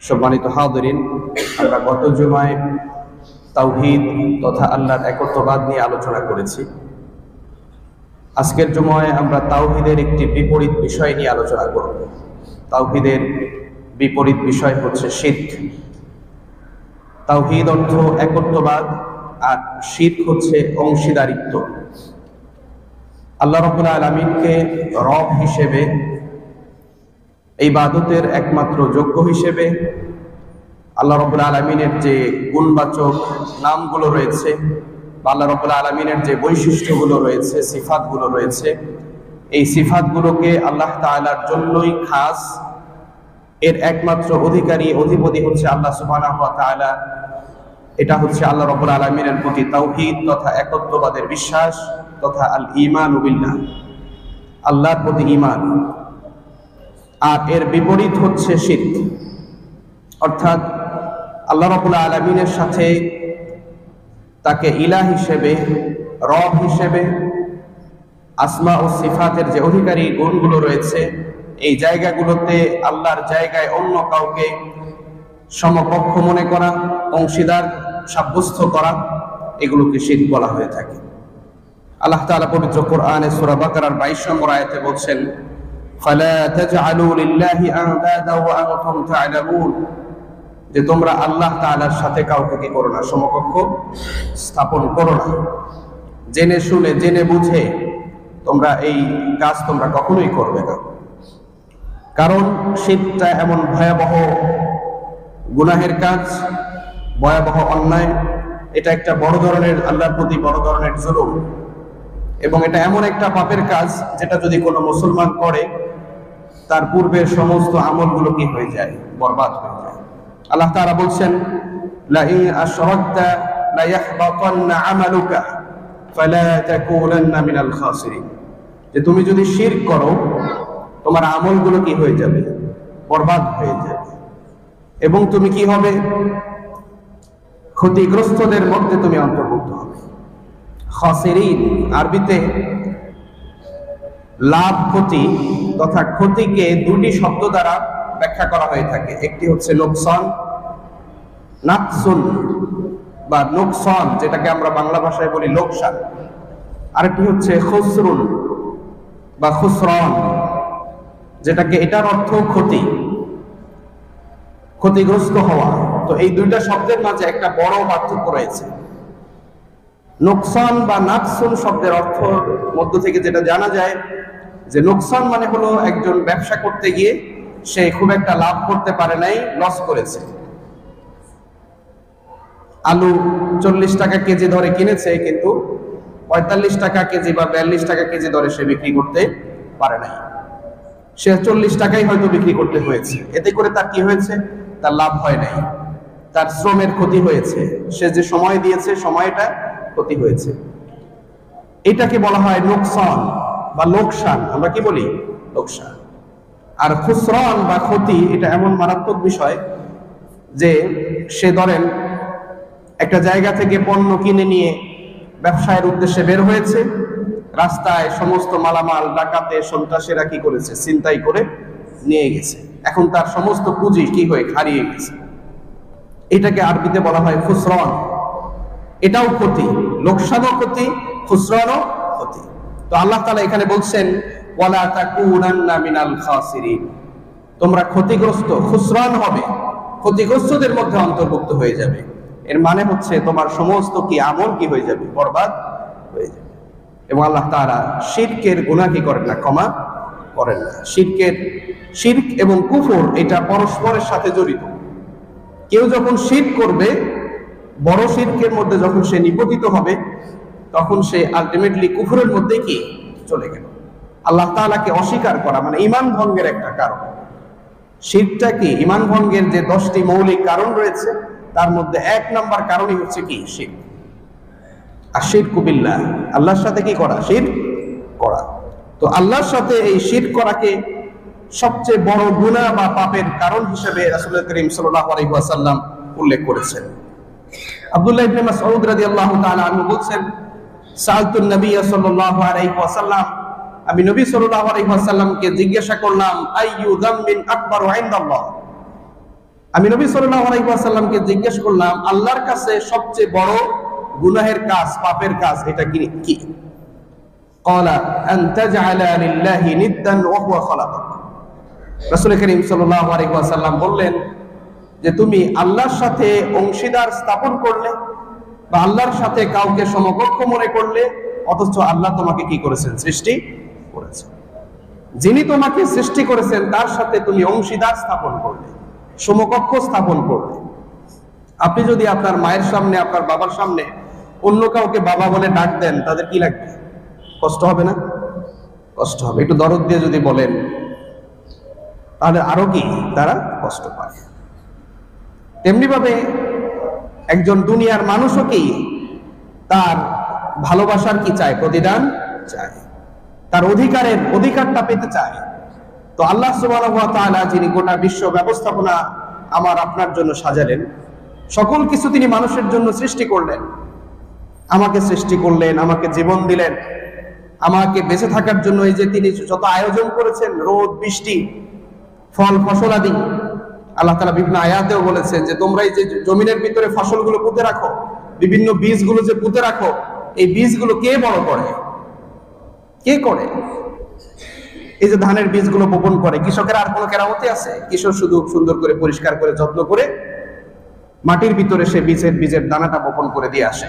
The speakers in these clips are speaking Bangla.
সম্মানিত হাজিরিন, আমরা গত জুমায় তাওহীদ তথা আল্লাহর একত্ববাদ নিয়ে আলোচনা করেছি। আজকের জুমায় আমরা তাওহীদের একটি বিপরীত বিষয় নিয়ে আলোচনা করব। তাওহীদের বিপরীত বিষয় হচ্ছে শিরক। তাওহীদ অর্থ একত্ববাদ আর শিরক হচ্ছে অংশীদারিত্ব। আল্লাহ রাব্বুল আলামিনকে রব হিসেবে, ইবাদতের একমাত্র যোগ্য হিসেবে আল্লাহ রাব্বুল আলামিনের যে গুণবাচক নামগুলো রয়েছে বা আল্লাহ রাব্বুল আলামিনের যে বৈশিষ্ট্যগুলো রয়েছে, সিফাতগুলো রয়েছে, এই সিফাতগুলোকে আল্লাহ তাআলার জন্যই খাস, এর একমাত্র অধিপতি হচ্ছে আল্লাহ সুবহানাহু ওয়া তাআলা। এটা হচ্ছে আল্লাহ রাব্বুল আলামিনের প্রতি তাওহীদ তথা একত্ববাদের বিশ্বাস তথা আল ঈমানু বিল্লাহ, আল্লাহর প্রতি ঈমান। আর এর বিপরীত হচ্ছে শিরক, অর্থাৎ আল্লাহ রাব্বুল আলামিনের সাথে তাকে ইলাহ হিসেবে, রব হিসেবে, আসমা ও সিফাতের যে অধিকারী গুণগুলো রয়েছে, এই জায়গাগুলোতে আল্লাহর জায়গায় অন্য কাউকে সমকক্ষ মনে করা, অংশীদার সাব্যস্ত করা, এগুলোকে শিরক বলা হয়ে থাকে। আল্লাহ তাআলা পবিত্র কোরআনে সূরা বাকারার 22 নম্বর আয়াতে বলছেন, ফালা তাজআলু লিল্লাহি আনদাদা ওয়া আনতুম তা'লামুন, যে তোমরা আল্লাহ তাআলার সাথে কাউকে কি করো না, সমকক্ষ স্থাপন করো না। জেনে শুনে, জেনে বুঝে তোমরা এই কাজ তোমরা কখনোই করবে না। কারণ শিরকটা এমন ভয়াবহ গুনাহের কাজ, ভয়াবহ অন্যায়। এটা একটা বড় ধরনের আল্লাহর প্রতি বড় ধরনের জুলুম, এবং এটা এমন একটা পাপের কাজ যেটা যদি কোনো মুসলমান করে, তার পূর্বের সমস্ত আমলগুলো কি হয়ে যায়, বরবাদ হয়ে যায়। আল্লাহ তাআলা বলছেন, লা ইন আশরাকতা লা ইয়াহবাতান্না আমালুকা ফালা তাকুনান্না মিনাল খাসিরিন, যে তুমি যদি শিরক করো, তোমার আমলগুলো কি হয়ে যাবে, বরবাদ হয়ে যাবে, এবং তুমি কি হবে, ক্ষতিগ্রস্তদের মধ্যে তুমি অন্তর্ভুক্ত হবে। খাসিরিন আরবিতে লাভ, ক্ষতি তথা ক্ষতিকে দুটি শব্দ দ্বারা ব্যাখ্যা করা হয়ে থাকে। একটি হচ্ছে লোকসান, নাকসুন বা নোকসান, যেটাকে আমরা বাংলা ভাষায় বলি লোকসান। আরেকটি হচ্ছে খুসরুন বা খুসরান, যেটাকে এটার অর্থ ক্ষতি, ক্ষতিগ্রস্ত হওয়া। তো এই দুইটা শব্দের মাঝে একটা বড় পার্থক্য রয়েছে। নোকসান বা নাকসুন শব্দের অর্থ মধ্য থেকে যেটা জানা যায়, যে নোকসান মানে হলো একজন ব্যবসা করতে গিয়ে সে খুব একটা লাভ করতে পারে নাই, লস করেছে। আলু 40 টাকা কেজি ধরে কিনেছে, কিন্তু 45 টাকা কেজি বা 42 টাকা কেজি ধরে সে বিক্রি করতে পারে নাই। সে 40 টাকাই হয়তো বিক্রি করতে হয়েছে। এতে করে তার কি হয়েছে, তার লাভ হয় নাই, তার শ্রমের ক্ষতি হয়েছে, সে যে সময় দিয়েছে সময়টা ক্ষতি হয়েছে। এটাকে বলা হয় নোকসান বা লোকসান। আমরা কি বলি, লোকসান। আর খুসরান বা ক্ষতি, এটা এমন মারাত্মক বিষয় যে সে ধরেন একটা জায়গা থেকে পণ্য কিনে নিয়ে ব্যবসায়ের উদ্দেশ্যে বের হয়েছে, রাস্তায় সমস্ত মালামাল ডাকাতে সন্ত্রাসীরা কি করেছে, ছিনতাই করে নিয়ে গেছে। এখন তার সমস্ত পুঁজি কি হয়ে হারিয়ে গেছে। এটাকে আরবিতে বলা হয় খুসরান। এটাও ক্ষতি, লোকসানও ক্ষতি, খুসরানও ক্ষতি। তো আল্লাহ তাআলা এখানে বলছেন, ওয়ালা তাকুনান্না মিনাল খাসিরিন, তোমরা ক্ষতিগ্রস্ত, খুসরান হবে, ক্ষতিগ্রস্তদের মধ্যে অন্তর্ভুক্ত হয়ে যাবে। এর মানে হচ্ছে তোমার সমস্ত কি আমল কি হয়ে যাবে, বরবাদ হয়ে যাবে। এবং আল্লাহ তাআলা শিরকের গুনাহ কি করেন না, ক্ষমা করেন না। শিরক এবং কুফর এটা পরস্পরের সাথে জড়িত। কেউ যখন শিরক করবে, বড় শিরকের মধ্যে যখন সে নিপতিত হবে, তখন সে আলটিমেটলি কুফরের মধ্যে কি চলে গেল। আল্লাহ তাআলাকে অস্বীকার করা মানে ঈমান ভঙ্গের একটা কারণ। শিরকটা কি, ঈমান ভঙ্গের যে 10টি মৌলিক কারণ রয়েছে, তার মধ্যে 1 নম্বর কারণই হচ্ছে কি, শিরক। আশিরকু বিল্লাহ, আল্লাহর সাথে কি করা, শিরক করা। তো আল্লাহর সাথে এই শিরক করাকে সবচেয়ে বড় গুনাহ বা পাপের কারণ হিসেবে রাসূল করিম সাল্লাল্লাহু আলাইহি ওয়াসাল্লাম উল্লেখ করেছেন। আব্দুল্লাহ ইবনে মাসউদ রাদিয়াল্লাহু তাআলা আনহু বলছেন, সাআলতুন নবী সাল্লাল্লাহু আলাইহি ওয়াসাল্লাম, আমি নবী সাল্লাল্লাহু আলাইহি ওয়াসাল্লামকে জিজ্ঞাসা করলাম, আইয়ু যামবিন আকবারু ইনদাল্লাহ, আমি নবী সাল্লাল্লাহু আলাইহি ওয়াসাল্লামকে জিজ্ঞেস করলাম, আল্লাহর কাছে সবচেয়ে বড় গুনাহের কাজ, পাপের কাজ এটা কি? ক্বালা আন তাজআলা লিল্লাহি নিদ্দান ওয়া হুয়া খালাকাক। রাসূল করিম সাল্লাল্লাহু আলাইহি ওয়াসাল্লাম বললেন যে তুমি আল্লাহর সাথে অংশীদার স্থাপন করলে বা আল্লাহর সাথে কাউকে সমকক্ষ মনে করলে, অথচ আল্লাহ তোমাকে কি করেছেন? সৃষ্টি করেছেন। যিনি তোমাকে সৃষ্টি করেছেন তার সাথে তুমি অংশীদার স্থাপন করলে, সমকক্ষ স্থাপন করলে। আপনি যদি আপনার মায়ের সামনে, আপনার বাবার সামনে অন্য কাউকে বাবা বলে ডাক দেন, তাদের কি লাগবে? কষ্ট হবে না? কষ্ট হবে। একটু দরদ দিয়ে যদি বলেন তাহলে আরো কি তারা কষ্ট পায়। তেমনি ভাবে একজন দুনিয়ার মানুষও কি তার ভালোবাসার কি চায়? প্রতিদান চায়, তার অধিকারটা পেতে চায়। তো আল্লাহ সুবহানাহু ওয়া তাআলা যিনি গোটা বিশ্ব ব্যবস্থাপনা আমার আপনার জন্য সাজালেন, সকল কিছু তিনি মানুষের জন্য সৃষ্টি করলেন, আমাকে সৃষ্টি করলেন, আমাকে জীবন দিলেন, আমাকে বেঁচে থাকার জন্য এই যে তিনি যত আয়োজন করেছেন, রোদ বৃষ্টি ফল ফসল আদি, আল্লাহ তাআলা বিভিন্ন আয়াতেও বলেছেন যে তোমরা এই যে জমিনের ভিতরে ফসলগুলো পুঁতে রাখো, বিভিন্ন বীজগুলো যে পুঁতে রাখো, এই বীজগুলো কে বড় করে? কে করে? এই যে ধানের বীজগুলো বপন করে, কৃষকের আর কোনো কেরামতি আছে? কৃষক শুধু সুন্দর করে পরিষ্কার করে যত্ন করে মাটির ভিতরে সে বীজের দানাটা বপন করে দিয়ে আসে।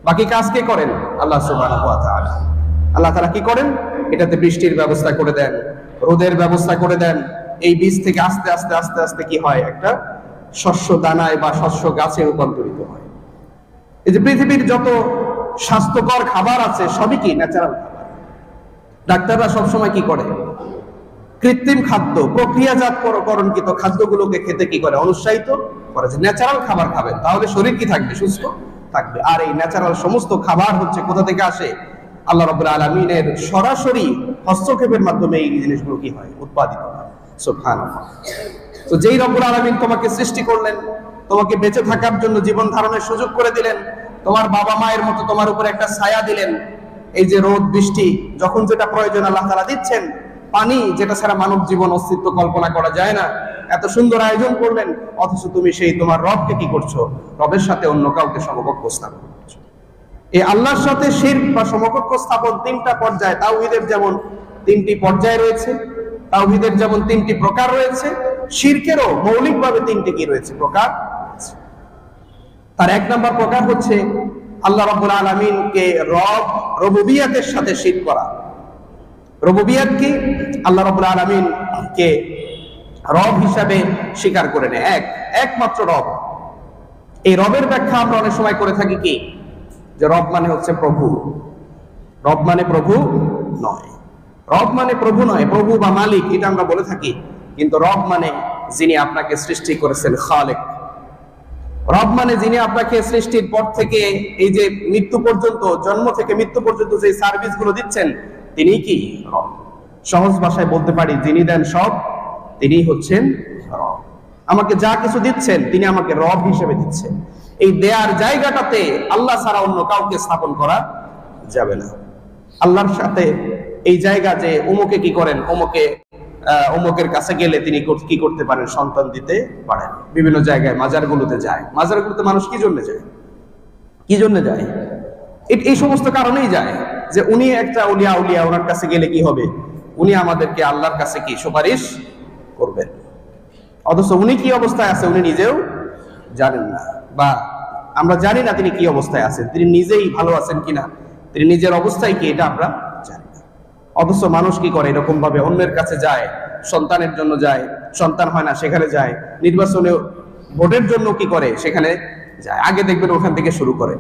বাকি কাজ কে করেন? আল্লাহ সুবহানাহু ওয়া তাআলা। আল্লাহ তাআলা কি করেন? এটাতে বৃষ্টির ব্যবস্থা করে দেন, রোদের ব্যবস্থা করে দেন। এই বীজ থেকে আস্তে আস্তে আস্তে আস্তে কি হয়? একটা শস্য দানায় বা শস্য গাছে রূপান্তরিত হয়। এই যে পৃথিবীর যত স্বাস্থ্যকর খাবার আছে সবই কি ন্যাচারাল খাবার। ডাক্তাররা সবসময় কি করে? কৃত্রিম খাদ্য, প্রক্রিয়াজাতকরণকৃত খাদ্যগুলোকে খেতে কি করে? অনুৎসাহিত করে যে ন্যাচারাল খাবার খাবেন, তাহলে শরীর কি থাকবে? সুস্থ থাকবে। আর এই ন্যাচারাল সমস্ত খাবার হচ্ছে কোথা থেকে আসে? আল্লাহ রাব্বুল আলামিনের সরাসরি হস্তক্ষেপের মাধ্যমে এই জিনিসগুলো কি হয়? উৎপাদিত হয়। সুবহানাল্লাহ। তো যেই রব্বুল আলামিন তোমাকে সৃষ্টি করলেন, তোমাকে বেঁচে থাকার জন্য জীবন ধারণের সুযোগ করে দিলেন, তোমার বাবা মায়ের মতো তোমার উপর একটা ছায়া দিলেন, এই যে রোদ বৃষ্টি যখন যেটা প্রয়োজন আল্লাহ তাআলা দিচ্ছেন, পানি যেটা ছাড়া মানব জীবন অস্তিত্ব কল্পনা করা যায় না, এত সুন্দর আয়োজন করলেন, অথচ তুমি সেই তোমার রবকে কি করছো? রবের সাথে অন্য কাউকে সমকক্ষ স্থাপন করছো। এই আল্লাহর সাথে শিরক বা সমকক্ষ স্থাপন তিনটা পর্যায়ে। তাওহীদের যেমন তিনটি পর্যায় রয়েছে, তাওহীদের যেমন তিনটি প্রকার রয়েছে, শিরকেরও মৌলিকভাবে তিনটি কি রয়েছে? প্রকার। তার এক নম্বর প্রকার হচ্ছে আল্লাহ রাব্বুল আলামিনকে রুবুবিয়তের সাথে শিরক করা। রুবুবিয়ত কি? আল্লাহ রাব্বুল আলামিনকে রব হিসাবে স্বীকার করে নেয়, একমাত্র রব। এই রবের ব্যাখ্যা আমরা অনেক সময় করে থাকি কি, যে রব মানে হচ্ছে প্রভু। রব মানে প্রভু নয়, রব মানে প্রভু নয়, প্রভু বা মালিক এটা আমরা বলে থাকি। কিন্তু রব মানে যিনি আপনাকে সৃষ্টি করেছেন, খালেক। রব মানে যিনি আপনাকে সৃষ্টির পর থেকে এই যে মৃত্যু পর্যন্ত, জন্ম থেকে মৃত্যু পর্যন্ত যে সার্ভিস গুলো দিচ্ছেন, তিনি কি রব। সহজ ভাষায় বলতে পারি, যিনি দেন সব, তিনি হচ্ছেন রব। আমাকে যা কিছু দিচ্ছেন, তিনি আমাকে রব হিসেবে দিচ্ছেন। এই দেয়ার জায়গাটাতে আল্লাহ ছাড়া অন্য কাউকে স্থাপন করা যাবে না। আল্লাহর সাথে এই জায়গা যে অমুকে কি করেন, অমুকের কাছে গেলে তিনি কি করতে পারেন? সন্তান দিতে পারেন। বিভিন্ন জায়গায় মাজারগুলোতে যায়, মাজারগুলোতে মানুষ কি জন্য যায়? কি জন্য যায়? এই সমস্ত কারণেই যায় যে উনি একটা উলিয়া, ওনার কাছে গেলে কি হবে? উনি আমাদেরকে আল্লাহর কাছে কি সুপারিশ করবেন। অথচ উনি কি অবস্থায় আছে উনি নিজেও জানেন না, বা আমরা জানি না তিনি কি অবস্থায় আছেন, তিনি নিজেই ভালো আছেন কিনা, তিনি নিজের অবস্থায় কি, এটা আমরা জানি না। অথচ মানুষ কি করে? এরকম ভাবে অন্যের কাছে যায়, সন্তানের জন্য যায়, সন্তান হয় না সেখানে যায়, নির্বাচনে ভোটের জন্য কি করে? সেখানে যায়। আগে দেখবেন ওখান থেকে শুরু করে,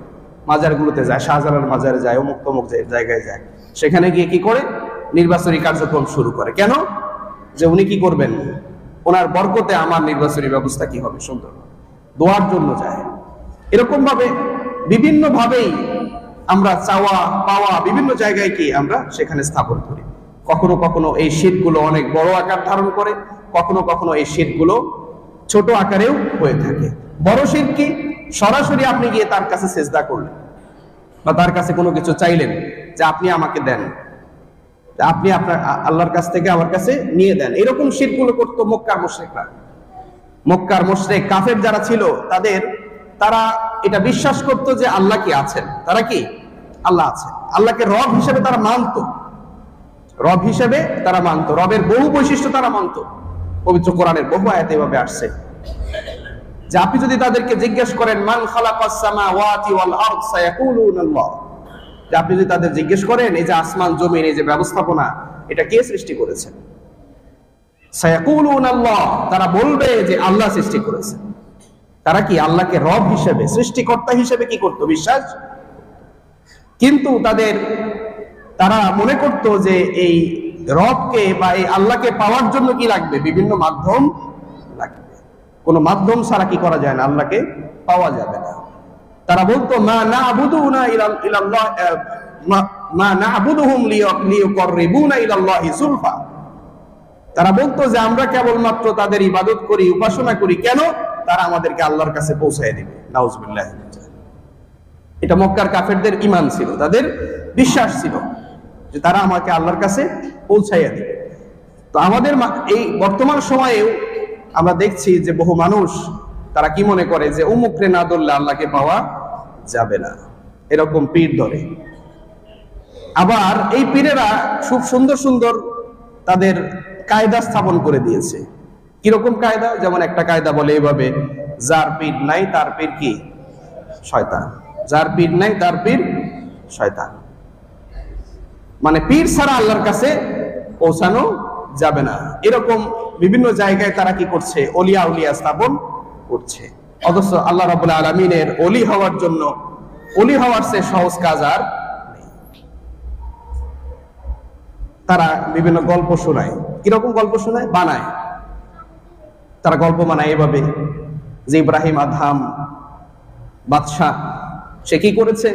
মাজারগুলোতে যায়, শাহজালাল মাজারে যায়, অমুক তমুক জায়গায় যায়, সেখানে গিয়ে কি করে? নির্বাচনী কার্যক্রম শুরু করে। কেন? যে উনি কি করবেন? ওনার বরকতে আমার নির্বাচনী ব্যবস্থা কি হবে? সুন্দর। দোয়ার জন্য যায়। এরকম ভাবে বিভিন্ন ভাবেই আমরা চাওয়া পাওয়া বিভিন্ন জায়গায় কি আমরা সেখানে স্থাপন করি। কখনো কখনো এই শিরকগুলো অনেক বড় আকার ধারণ করে, কখনো কখনো এই শিরকগুলো ছোট আকারেও হয়ে থাকে। বড় শিরক কি? সরাসরি আপনি গিয়ে তার কাছে সেজদা করলেন বা তার কাছে কোনো কিছু চাইলেন যে আপনি আমাকে দেন, আপনি আপনার আল্লাহর কাছ থেকে আমার কাছে নিয়ে দেন। এরকম শিরকগুলো করতো মক্কার মুশরিকরা। মক্কার মুশরিক কাফের যারা ছিল তারা এটা বিশ্বাস করতো যে আল্লাহ কি আছেন, তারা কি আল্লাহ আছেন, আল্লাহকে রব হিসেবে তারা মানতো, রব হিসেবে তারা মানতো, রবের বহু বৈশিষ্ট্য তারা মানতো। পবিত্র কোরআনের বহু আয়াতে এভাবে আসছে যে আপনি যদি তাদেরকে জিজ্ঞেস করেন মান খালাকাস সামাওয়াতি ওয়াল আরদ সায়াকুলুনা আল্লাহ, যে আপনি যদি তাদের জিজ্ঞেস করেন এই যে আসমান জমিন এই যে ব্যবস্থাপনা এটা কে সৃষ্টি করেছেন, সায়াকুলুনা আল্লাহ, তারা বলবে যে আল্লাহ সৃষ্টি করেছেন। তারা কি আল্লাহকে রব হিসেবে সৃষ্টিকর্তা হিসেবে কি করতো, বিশ্বাস। কিন্তু তারা মনে করত যে এই রবকে বা এই আল্লাহকে পাওয়ার জন্য কি লাগবে, বিভিন্ন মাধ্যম লাগবে, কোনো মাধ্যম ছাড়া কি করা যায় না, আল্লাহকে পাওয়া যাবে না। তারা বলতো মা না'বুদুনা ইলাল্লাহ মা না'বুদুহুম লিয়ুকাররিবুনা ইলাল্লাহি যুলফা, তারা বলতো যে আমরা কেবলমাত্র তাদের ইবাদত করি, উপাসনা করি, কেন, তারা আমাদেরকে আল্লাহর কাছে পৌঁছায় দিবে। নাউজুবিল্লাহ। এটা মক্কার কাফেরদের ঈমান ছিল, তাদের বিশ্বাস ছিল যে তারা আমাকে আল্লাহর কাছে পৌঁছাইয়া দিবে। তো আমাদের এই বর্তমান সময়েও আমরা দেখছি যে বহু মানুষ তারা কি মনে করে যে উমুকরে না ধরলে আল্লাহকে পাওয়া যাবে না, এরকম পীর ধরে। আবার এই পীরেরা খুব সুন্দর সুন্দর তাদের কায়দা স্থাপন করে দিয়েছে। কিরকম কায়দা? যেমন একটা কায়দা বলে এইভাবে, যার পীর নাই তার পীর কি শয়তান, যার পীর নাই তার পীর শয়তান। মানে পীর ছাড়া আল্লাহর কাছে পৌঁছানো যাবে না, এরকম বিভিন্ন জায়গায় তারা কি করছে, অলিয়া উলিয়া স্থাপন করছে। অথচ আল্লাহ রাব্বুল আলামিনের অলি হওয়ার জন্য, অলি হওয়ার চেয়ে সহজ কাজ আর নেই। তারা বিভিন্ন গল্প শোনায়। কিরকম গল্প শোনায়? বানায়, তারা গল্প বানায় এভাবে যে ইব্রাহিম আদহাম বাদশাহ সে কি করেছে,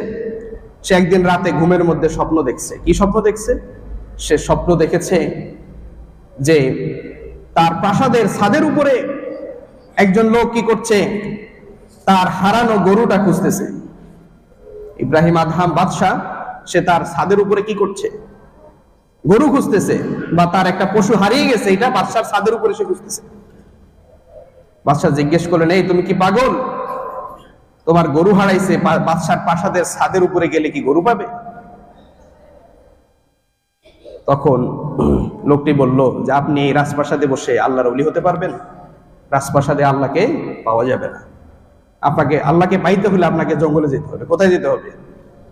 সে একদিন রাতে ঘুমের মধ্যে স্বপ্ন দেখছে। কি স্বপ্ন দেখছে? সে স্বপ্ন দেখেছে যে তার প্রাসাদের ছাদের উপরে একজন লোক কি করছে, তার হারানো গরুটা খুঁজতেছে। ইব্রাহিম আদহাম বাদশাহ সে তার ছাদের উপরে কি করছে, গরু খুঁজতেছে, বা তার একটা পশু হারিয়ে গেছে, এটা বাদশার ছাদের উপরে সে খুঁজতেছে। বাদশাহ জিজ্ঞেস করলেন, এই তুমি কি পাগল, তোমার গরু হারাইছে, বাদশার প্রাসাদের ছাদের উপরে গেলে কি গরু পাবে? তখন লোকটি বলল যে আপনি এই রাজপ্রাসাদে বসে আল্লাহর ওলি হতে পারবেন? রাজপ্রাসাদে আল্লাহকে পাওয়া যাবে না। আপনাকে আল্লাহকে পাইতে হলে আপনাকে জঙ্গলে যেতে হবে। কোথায় যেতে হবে?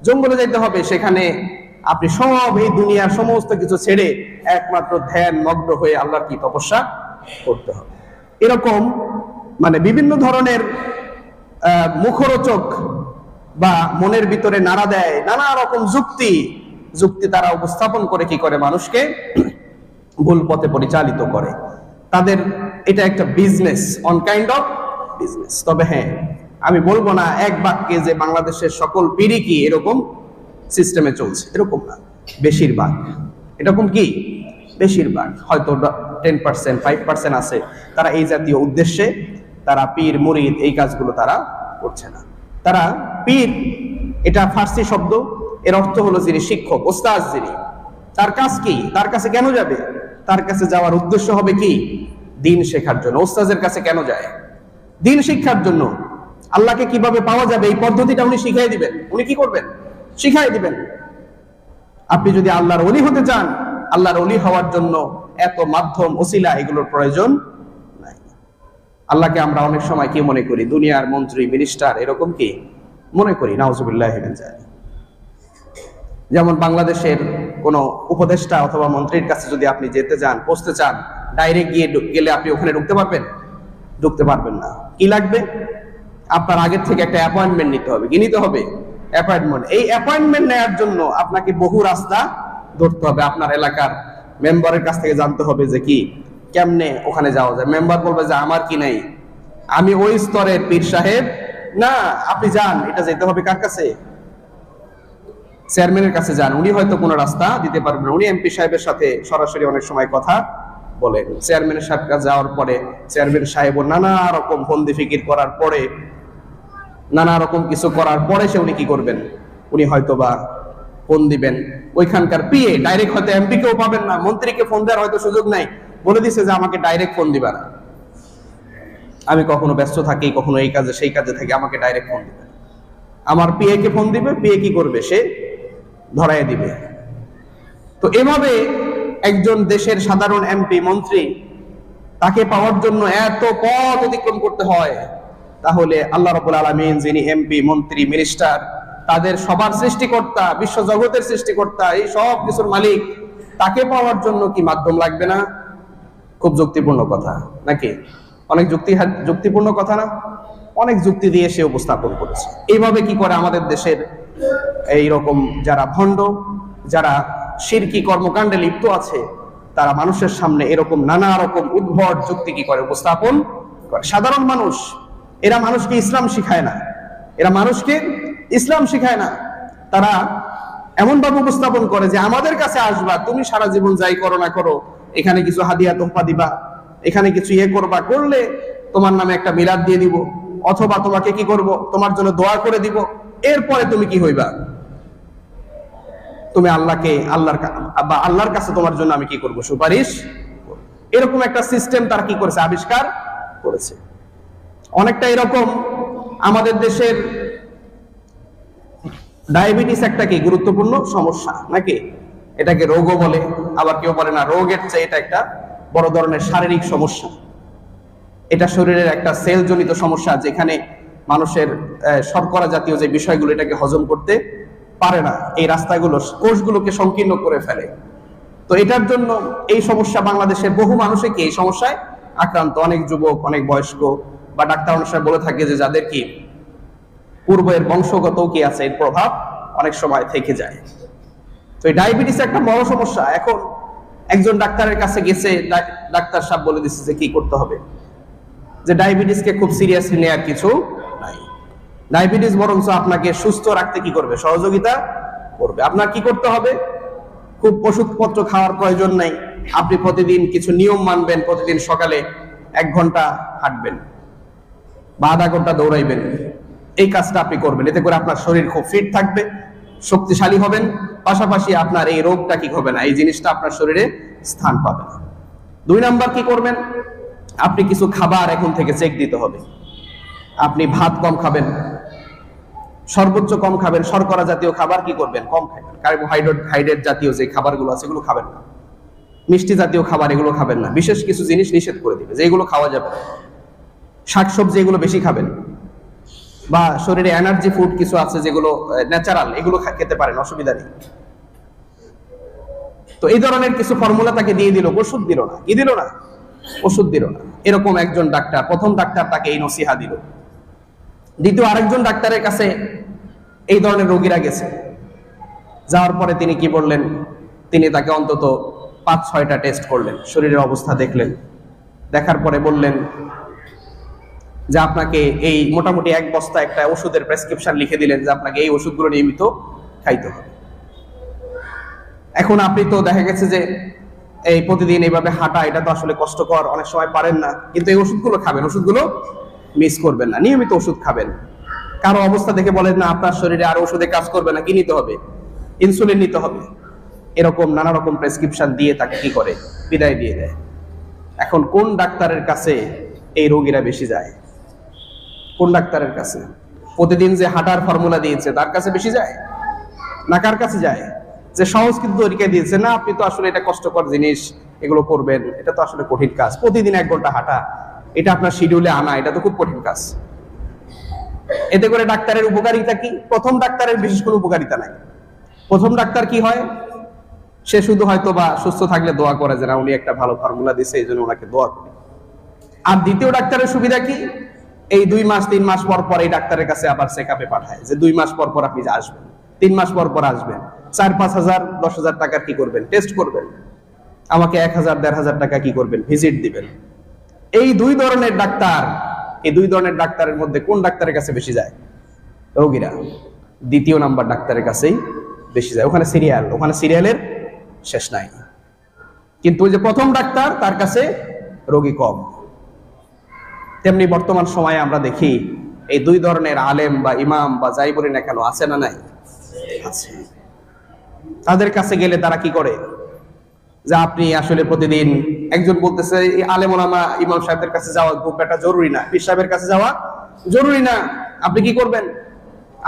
জঙ্গলে যেতে হবে। সেখানে আপনি সব এই দুনিয়ার সমস্ত কিছু ছেড়ে একমাত্র ধ্যান মগ্ন হয়ে আল্লাহর কি তপস্যা করতে হবে। এরকম মানে বিভিন্ন ধরনের মুখরোচক বা মনের ভিতরে নাড়া দেয় নানা রকম যুক্তি তারা উপস্থাপন করে কি করে, মানুষকে ভুল পথে পরিচালিত করে। তাদের এটা একটা business, on kind of business. তবে হ্যাঁ, আমি বলবো না এক বাক্যে যে বাংলাদেশের সকল পীরই কি এরকম সিস্টেমে চলছে, এরকম না। বেশিরভাগ এরকম কি, বেশিরভাগ হয়তো 10% 5% আছে তারা এই জাতীয় উদ্দেশ্যে তারা পীর মুরিদ এই কাজগুলো তারা করছে না। তারা পীর এটা ফার্সি শব্দ, এর অর্থ হলো যিনি শিক্ষক, ওস্তাদ যিনি। তার কাজ কি? তার কাছে কেন যাবে? তার কাছে যাওয়ার উদ্দেশ্য হবে কি? দিন শেখার জন্য। ওস্তাদের কাছে কেন যায়? দিন শিক্ষার জন্য। আল্লাহকে কিভাবে পাওয়া যাবে এই পদ্ধতিটা উনি শিখাই দিবেন। উনি কি করবেন? শিখাই দিবেন। আপনি যদি আল্লাহর ওলি হতে চান, আল্লাহর ওলি হওয়ার জন্য এত মাধ্যম ওসিলা এগুলোর প্রয়োজন নাই। আল্লাহকে আমরা অনেক সময় কি মনে করি, দুনিয়ার মন্ত্রী মিনিস্টার এরকম কি মনে করি। নাউজুবিল্লাহ মিন যালিক। যেমন বাংলাদেশের কোন উপদেষ্টা অথবা মন্ত্রীর কাছে যদি আপনি যেতে চান, পৌঁছতে চান, ডাইরেক্ট গেলে আপনি ওখানে ঢুকতে পারবেন? ঢুকতে পারবেন না। কি লাগবে? আপনার আগের থেকে একটা অ্যাপয়েন্টমেন্ট নিতে হবে। কি নিতে হবে? অ্যাপয়েন্টমেন্ট। এই অ্যাপয়েন্টমেন্ট নেওয়ার জন্য আপনাকে বহু রাস্তা ধরতে হবে। আপনার এলাকার মেম্বারের কাছ থেকে জানতে হবে যে কি কেমনে ওখানে যাওয়া যায়। মেম্বার বলবে যে আমার কি নাই, আমি ওই স্তরের পীর সাহেব না। আপনি যান, এটা যেতে হবে কার কাছে? চেয়ারম্যানের কাছে যান। উনি হয়তো কোনো রাস্তা দিতে পারবেন। উনি এমপি সাহেবের সাথে সরাসরি অনেক সময় কথা বলেন। চেয়ারম্যানের সাহেব কাছে যাওয়ার পরে চেয়ারম্যান সাহেব নানা রকম ফন্দি ফিকির করার পরে, নানা রকম কিছু করার পরে সে উনি কি করবেন, উনি হয়তো বা ফোন দিবেন ওইখানকার পিএ। ডাইরেক্ট হয়তো এমপি কেও পাবেন না, মন্ত্রীকে ফোন দেওয়ার হয়তো সুযোগ নাই, বলে দিছে যে আমাকে ডাইরেক্ট ফোন দিবা না। আমি কখনো ব্যস্ত থাকি, কখনো এই কাজে সেই কাজে থাকি, আমাকে ডাইরেক্ট ফোন দিবে। আমার পিএ কে ফোন দিবে, পিএ কি করবে, সে ধরায় দিবে। তো এভাবে একজন দেশের সাধারণ এমপি মন্ত্রী, তাকে পাওয়ার জন্য এত পথ অতিক্রম করতে হয়, তাহলে আল্লাহ রাব্বুল আলামিন যিনি এমপি মন্ত্রী মিনিস্টার, তাদের সবার সৃষ্টিকর্তা, বিশ্ব জগতের সৃষ্টিকর্তা, এই সব কিছুর মালিক, তাকে পাওয়ার জন্য কি মাধ্যম লাগবে না? খুব যুক্তিপূর্ণ কথা নাকি? অনেক যুক্তিপূর্ণ কথা না? অনেক যুক্তি দিয়ে সে উপস্থাপন করেছে। এইভাবে কি করে আমাদের দেশের এইরকম যারা ভণ্ড, যারা শিরকি কর্মকাণ্ডে লিপ্ত আছে, তারা মানুষের সামনে এরকম নানা রকম উদ্ভট যুক্তি কি করে উপস্থাপন করে। সাধারণ মানুষ, এরা মানুষকে ইসলাম শিখায় না, এরা মানুষকে ইসলাম শিখায় না। তারা এমন ভাবে উপস্থাপন করে যে আমাদের কাছে আসবা, তুমি সারা জীবন যাই করো না করো, এখানে কিছু হাদিয়া তোহফা দিবা, এখানে কিছু ইয়ে করবা, করলে তোমার নামে একটা মিলাদ দিয়ে দিব, অথবা তোমাকে কি করব, তোমার জন্য দোয়া করে দিব, এরপরে তুমি কি হইবা, তুমি আল্লাহর কাছে তোমার জন্য আমি কি করব, সুপারিশ। এরকম একটা সিস্টেম তারা কি করেছে, আবিষ্কার করেছে। অনেকটা এরকম আমাদের দেশের ডায়াবেটিস একটা কি গুরুত্বপূর্ণ সমস্যা নাকি? এটাকে রোগও বলে, আবার কেউ বলে না রোগের চেয়ে এটা একটা বড় ধরনের শারীরিক সমস্যা। এটা শরীরের একটা সেল জনিত সমস্যা, যেখানে মানুষের শর্করা জাতীয় যে বিষয়গুলো এটাকে হজম করতে পারে না, এই রাস্তাগুলো কোষগুলোকে সংকীর্ণ করে ফেলে। তো এটার জন্য এই সমস্যা বাংলাদেশের বহু মানুষই কি এই সমস্যায় আক্রান্ত, অনেক যুবক, অনেক বয়স্ক, বা ডাক্তার অনুসারে বলে থাকে যে যাদের কি পূর্বের বংশগত কি আছে, এর প্রভাব অনেক সময় থেকে যায়। তো এই ডায়াবেটিস একটা বড় সমস্যা। এখন একজন ডাক্তারের কাছে গেছে, ডাক্তার সাহেব বলে দিচ্ছে যে কি করতে হবে, যে ডায়াবেটিসকে খুব সিরিয়াসলি নেওয়ার কিছু নাই। ডায়াবেটিস বরঞ্চ আপনাকে সুস্থ রাখতে কি করবে, সহযোগিতা করবে। আপনার কি করতে হবে, খুব ওষুধপত্র খাওয়ার প্রয়োজন নাই, আপনি প্রতিদিন কিছু নিয়ম মানবেন। প্রতিদিন সকালে 1 ঘন্টা হাঁটবেন বা আধা ঘন্টা দৌড়াইবেন, এই কাজটা আপনি করবেন। এতে করে আপনার শরীর খুব ফিট থাকবে, শক্তিশালী হবেন, পাশাপাশি আপনার এই রোগটা কি হবে না, এই জিনিসটা আপনার শরীরে স্থান পাবে না। 2 নাম্বার কি করবেন, আপনি কিছু খাবার এখন থেকে চেক দিতে হবে। আপনি ভাত কম খাবেন, সর্বোচ্চ কম খাবেন, শর্করা জাতীয় খাবার কি করবেন, কম খাবেন, কার্বোহাইড্রেট জাতীয় যে খাবারগুলো আছে এগুলো খাবেন না, মিষ্টি জাতীয় খাবার এগুলো খাবেন না, বিশেষ কিছু জিনিস নিষেধ করে দিবে যে এগুলো খাওয়া যাবে না। শাকসবজি এগুলো বেশি খাবেন, বা শরীরে এনার্জি ফুড কিছু আছে যেগুলো ন্যাচারাল, এগুলো খেতে পারেন, অসুবিধা নেই। তো এই ধরনের কিছু ফর্মুলা তাকে দিয়ে দিল, ওষুধ দিল না। কি দিল না? ওষুধ দিল না। এরকম একজন ডাক্তার, প্রথম ডাক্তার তাকে এই নসিহা দিল। দ্বিতীয় আরেকজন ডাক্তারের কাছে এই ধরনের রোগীরা গেছে, যাওয়ার পরে তিনি কি বললেন, তিনি তাকে অন্তত 5-6টা টেস্ট করলেন, শরীরের অবস্থা দেখলেন, দেখার পরে বললেন যে আপনাকে এই মোটামুটি 1 বস্তা একটা ওষুধের প্রেসক্রিপশন লিখে দিলেন যে আপনাকে এই ওষুধগুলো নিয়মিত খাইতে হবে। এখন আপনি তো দেখা গেছে যে এই প্রতিদিন এইভাবে হাঁটা, এটা তো আসলে কষ্টকর, অনেক সময় পারেন না, কিন্তু এই ওষুধগুলো খাবেন, ওষুধগুলো মিস করবেন না, নিয়মিত ওষুধ খাবেন। কারো অবস্থা দেখে বলেন না আপনার শরীরে আর ওষুধে কাজ করবে না, কি নিতে হবে, ইনসুলিন নিতে হবে। এরকম নানা রকম প্রেসক্রিপশন দিয়ে তাকে কি করে, বিদায় দিয়ে দেয়। এখন কোন ডাক্তারের কাছে এই রোগীরা বেশি যায়? কোন ডাক্তারের কাছে? প্রতিদিন যে হাঁটার ফর্মুলা দিয়েছে তার কাছে বেশি যায়, না কার কাছে যায়? যে সহজ কিন্তু তরিকা দিয়েছে, না আপনি তো আসলে এটা কষ্টকর জিনিস, এগুলো করবেন, এটা তো আসলে কঠিন কাজ, প্রতিদিন 1 ঘন্টা হাঁটা, এটা আপনার শিডিউলে আনা, এটা তো খুব কঠিন কাজ। এতে করে ডাক্তারের উপকারিতা কি? প্রথম ডাক্তারের বিশেষ কোনো উপকারিতা নাই। প্রথম ডাক্তার কি হয়, সে শুধু হয়তো বা সুস্থ থাকলে দোয়া করে যে না উনি একটা ভালো ফর্মুলা দিয়েছে, এই জন্য ওনাকে দোয়া করি। আর দ্বিতীয় ডাক্তারের সুবিধা কি, এই 2 মাস 3 মাস পর পর এই ডাক্তারের কাছে আবার চেকআপে পাঠায়, যে 2 মাস পর পর আপনি আসবেন, 3 মাস পর পর আসবেন, 4-5 হাজার 10 হাজার টাকার কি করবেন, টেস্ট করবেন, আমাকে 1000-1500 টাকা কি করবেন, ভিজিট দিবেন। এই 2 ধরনের ডাক্তার, এই 2 ধরনের ডাক্তারের মধ্যে কোন ডাক্তারের কাছে বেশি যায় রোগীরা? দ্বিতীয় নাম্বার ডাক্তারের কাছেই বেশি যায়। ওখানে সিরিয়ালের শেষ নাই। কিন্তু ওই যে প্রথম ডাক্তার, তার কাছে রোগী কম। তেমনি বর্তমান সময়ে আমরা দেখি এই 2 ধরনের আলেম বা ইমাম বা যাই বলি না কেন, আছে না নাই? আছে। তাদের কাছে গেলে তারা কি করে, যে আপনি আসলে প্রতিদিন একজন বলতেছে এই আলেম ওলামা ইমাম সাহেবের কাছে যাওয়া খুব একটা জরুরি না, পীর সাহেবের কাছে যাওয়া জরুরি না। আপনি কি করবেন?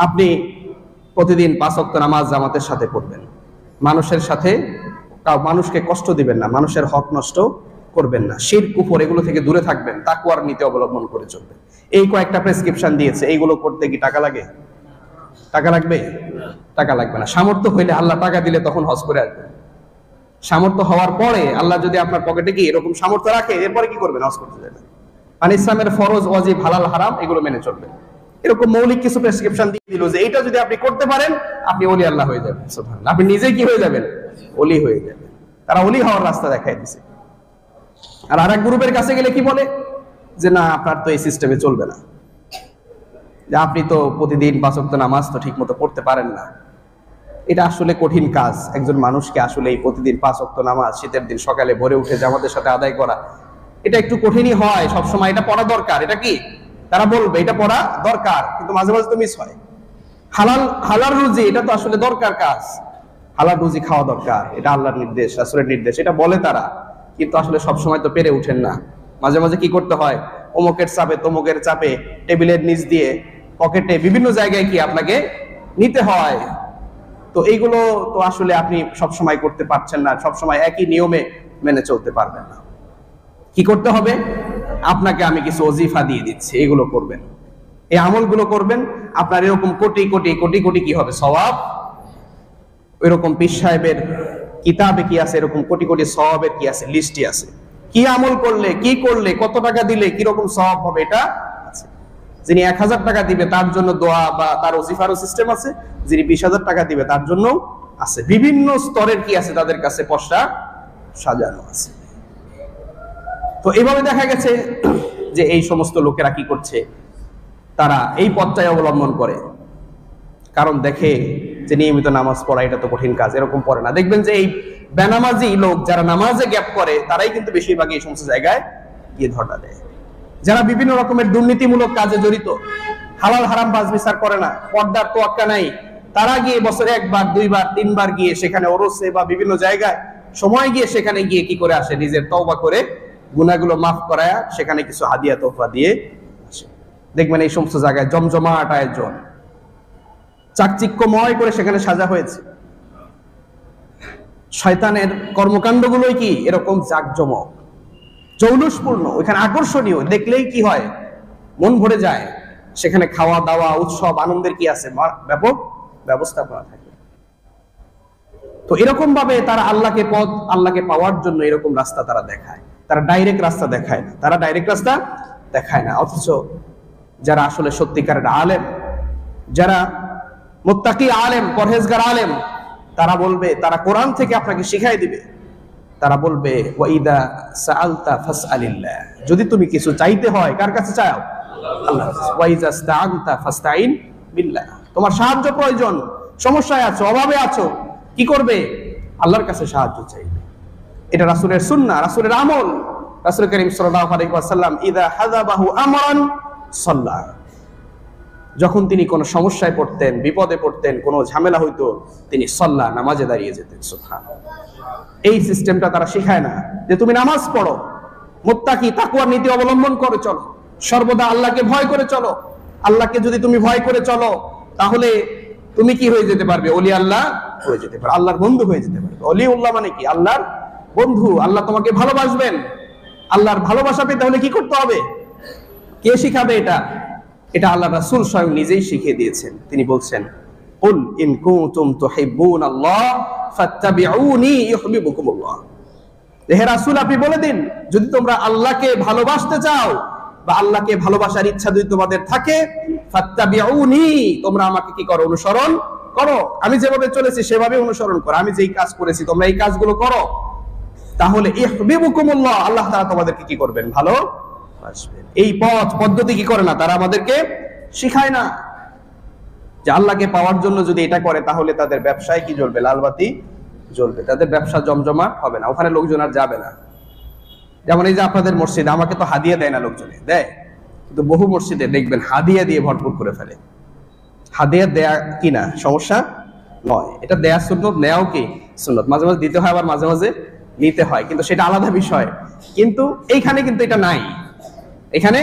আপনি প্রতিদিন 5 ওয়াক্ত নামাজ জামাতের সাথে পড়বেন, মানুষের সাথে মানুষকে কষ্ট দিবেন না, মানুষের হক নষ্ট করবেন না, শিরক কুফর এগুলো থেকে দূরে থাকবেন, তাকওয়ার নীতি অবলম্বন করে চলবেন। এই কয়েকটা প্রেসক্রিপশন দিয়েছে, এইগুলো করতে কি টাকা লাগে? টাকা লাগবে? টাকা লাগবে না। সামর্থ্য হইলে আল্লাহ টাকা দিলে তখন হজ করে আসবেন। সামর্থ্য হওয়ার পরে আল্লাহ যদি আপনার পকেটে কি এরকম সামর্থ্য রাখে, এরপরে কি করবেন? হজ করতে যাবেন। মানে ইসলামের ফরজ, ওয়াজিব, হালাল, হারাম এগুলো মেনে চলবেন। এরকম মৌলিক কিছু প্রেসক্রিপশন দিয়ে দিল যে এইটা যদি আপনি করতে পারেন আপনি ওলি আল্লাহ হয়ে যাবেন। সুবহানাল্লাহ। আপনি নিজে কি হয়ে যাবেন? ওলি হয়ে যাবেন। তারা ওলি হওয়ার রাস্তা দেখাই দিছে। আর আরেক গ্রুপের কাছে গেলে কি বলে যে না, আপনার তো এই সিস্টেমে চলবে না, যে আপনি তো প্রতিদিন 5 ওয়াক্ত নামাজ তো ঠিক মতো পড়তে পারেন না। এটা আসলে কঠিন কাজ। একজন মানুষকে আসলে এই প্রতিদিন 5 ওয়াক্ত নামাজ শীতের দিন সকালে ভোরে উঠে জামাতের সাথে আদায় করা, এটা একটু কঠিনই হয় সবসময়। এটা পড়া দরকার, এটা কি তারা বলবে এটা পড়া দরকার, কিন্তু মাঝে মাঝে তো মিস হয়। হালাল রুজি এটা তো আসলে দরকার কাজ, হালাল রুজি খাওয়া দরকার, এটা আল্লাহর নির্দেশ, রাসূলের নির্দেশ, এটা বলে তারা, কিন্তু আসলে সবসময় তো পেরে উঠেন না। মাঝে মাঝে কি করতে হয়? অমুকের চাপে তমুকের চাপে টেবিলের নিচ দিয়ে পকেটে বিভিন্ন জায়গায় কি আপনাকে নিতে হয়। তো এইগুলো তো আসলে আপনি সবসময় করতে পারছেন না, সবসময় একই নিয়মে মেনে চলতে পারবেন না। কি করতে হবে? আপনাকে আমি কিছু ওজিফা দিয়ে দিচ্ছি, এগুলো করবেন, এই আমলগুলো করবেন, আপনার এরকম কোটি কোটি কোটি কোটি কি হবে? সওয়াব। এরকম পীর সাহেবের কিতাবে কি আছে? এরকম কোটি কোটি সওয়াবের কি আছে? লিস্টই আছে। কি আমল করলে, কি করলে, কত টাকা দিলে কিরকম সওয়াব হবে এটা আছে। যিনি 1000 টাকা দিবে তার জন্য দোয়া বা তার ওজিফারও সিস্টেম আছে, যিনি 20,000 টাকা দিবে তার জন্য আছে। বিভিন্ন স্তরের কি আছে তাদের কাছে পশরা সাজানো আছে। তো এইভাবে দেখা গেছে যে এই সমস্ত লোকেরা কি করছে, তারা এই পথটাই অবলম্বন করে, কারণ দেখে যে নিয়মিত নামাজ পড়া এটা তো কঠিন কাজ, এরকম পড়ে না। দেখবেন যে এই বেনামাজি লোক যারা নামাজে গ্যাপ করে তারাই কিন্তু বেশিরভাগ এই সমস্ত জায়গায় গিয়ে ধর্ণা দেয়। যারা বিভিন্ন রকমের দুর্নীতিমূলক কাজে জড়িত, হালাল হারাম বাজ বিচার করে না, পর্দার তোয়াক্কা নাই, তারা গিয়ে বছরে 1 বার 2 বার 3 বার গিয়ে সেখানে ওরসে বা বিভিন্ন জায়গায় সময় গিয়ে সেখানে গিয়ে কি করে আসে? নিজের তওবা করে গুনাহগুলো মাফ করায়া সেখানে কিছু হাদিয়া তোহফা দিয়ে আসে। দেখবেন এই সমস্ত জায়গায় জমজমাট আয়োজন, চাকচিক্যময় করে সেখানে সাজা হয়েছে। শয়তানের কর্মকাণ্ডগুলোই কি এরকম জাকজমক, জৌলুসপূর্ণ, ওইখানে আকর্ষণীয়, দেখলেই কি হয়? মন ভরে যায়। সেখানে খাওয়া দাওয়া উৎসব আনন্দের কি আছে? ব্যাপক ব্যবস্থাপনা থাকে। তো এরকম ভাবে তারা আল্লাহকে পাওয়ার জন্য এরকম রাস্তা তারা দেখায়। তারা ডাইরেক্ট রাস্তা দেখায় না, তারা ডাইরেক্ট রাস্তা দেখায় না। অথচ যারা আসলে সত্যিকারের আলেম, যারা মুত্তাকি আলেম, পরহেজগার আলেম, তারা বলবে, তারা কোরআন থেকে আপনাকে শিখাই দিবে। তারা বলবে ওয়াইদা সাআলতা ফাসআলিল্লাহ, যদি তুমি কিছু চাইতে হয় কার কাছে চাও? আল্লাহর কাছে। ওয়াইজা ইসতাআনতা ফাসতাইন বিল্লাহ, তোমার সাহায্য প্রয়োজন, সমস্যায় আছো, অভাবে আছো, কি করবে? আল্লাহর কাছে সাহায্য চাইবে। এটা রাসূলের সুন্নাহ, রাসূলের আমল। রাসূল করিম সাল্লাল্লাহু আলাইহি ওয়াসাল্লাম ইযা হাযাবাহু আমরান সাল্লা, যখন তিনি কোনো সমস্যায় পড়তেন, বিপদে পড়তেন, কোনো ঝামেলা হইতো, তিনি সাল্লা, নামাজে দাঁড়িয়ে যেতেন। সুবহানাল্লাহ। এই সিস্টেমটা তারা শেখায় না যে তুমি নামাজ পড়ো, মুত্তাকি তাকওয়ার নীতি অবলম্বন করে চলো, সর্বদা আল্লাহকে ভয় করে চলো। আল্লাহকে যদি তুমি ভয় করে চলো তাহলে তুমি কি হয়ে যেতে পারবে? ওলি আল্লাহ হয়ে যেতে পারবে, আল্লাহর বন্ধু হয়ে যেতে পারবে। ওলিউল্লাহ মানে কি? আল্লাহর বন্ধু। আল্লাহ তোমাকে ভালোবাসবেন। আল্লাহর ভালোবাসা পেতে হলে কি করতে হবে? কে শিখাবে এটা? এটা আল্লাহ রাসূল স্বয়ং নিজেই শিখিয়ে দিয়েছেন। তিনি বলছেন, কুল ইন কুনতুম তুহিব্বুনাল্লাহ ফাত্তাবিউনি ইউহিব্বুকুমুল্লাহ। হে রাসূল, আপনি বলে দিন, যদি তোমরা আল্লাহকে ভালোবাসতে চাও বা আল্লাহকে ভালোবাসার ইচ্ছা যদি তোমাদের থাকে, ফাত্তাবিউনি, তোমরা আমাকে কি করো? অনুসরণ করো। আমি যেভাবে চলেছি সেভাবে অনুসরণ করো। আমি যেই কাজ করেছি তোমরা এই কাজগুলো করো, তাহলে ইউহিব্বুকুমুল্লাহ, আল্লাহ তাআলা তোমাদেরকে কি করবেন? ভালোবাসবেন। এই পদ্ধতি কি করে না? তারা আমাদেরকে শিখায় না যে আল্লাহকে পাওয়ার জন্য যদি এটা করে তাহলে তাদের ব্যবসায় কি জ্বলবে? লালবাতি জ্বলবে, তাদের ব্যবসা জমজমাট হবে না, ওখানে লোকজন আর যাবে না। যেমন এই যে আপনাদের মসজিদে আমাকে তো হাদিয়া দেয় না, লোকজনে দেয়, কিন্তু বহু মসজিদে দেখবেন হাদিয়া দিয়ে ভরপুর করে ফেলে। হাদিয়া দেয়া কি না সমস্যা নয়, এটা দেয়া সুন্নত, নেয়াও কি সুন্নত। মাঝে মাঝে দিতে হয়, আবার মাঝে মাঝে নিতে হয়, কিন্তু সেটা আলাদা বিষয়। কিন্তু এইখানে কিন্তু এটা নাই, এখানে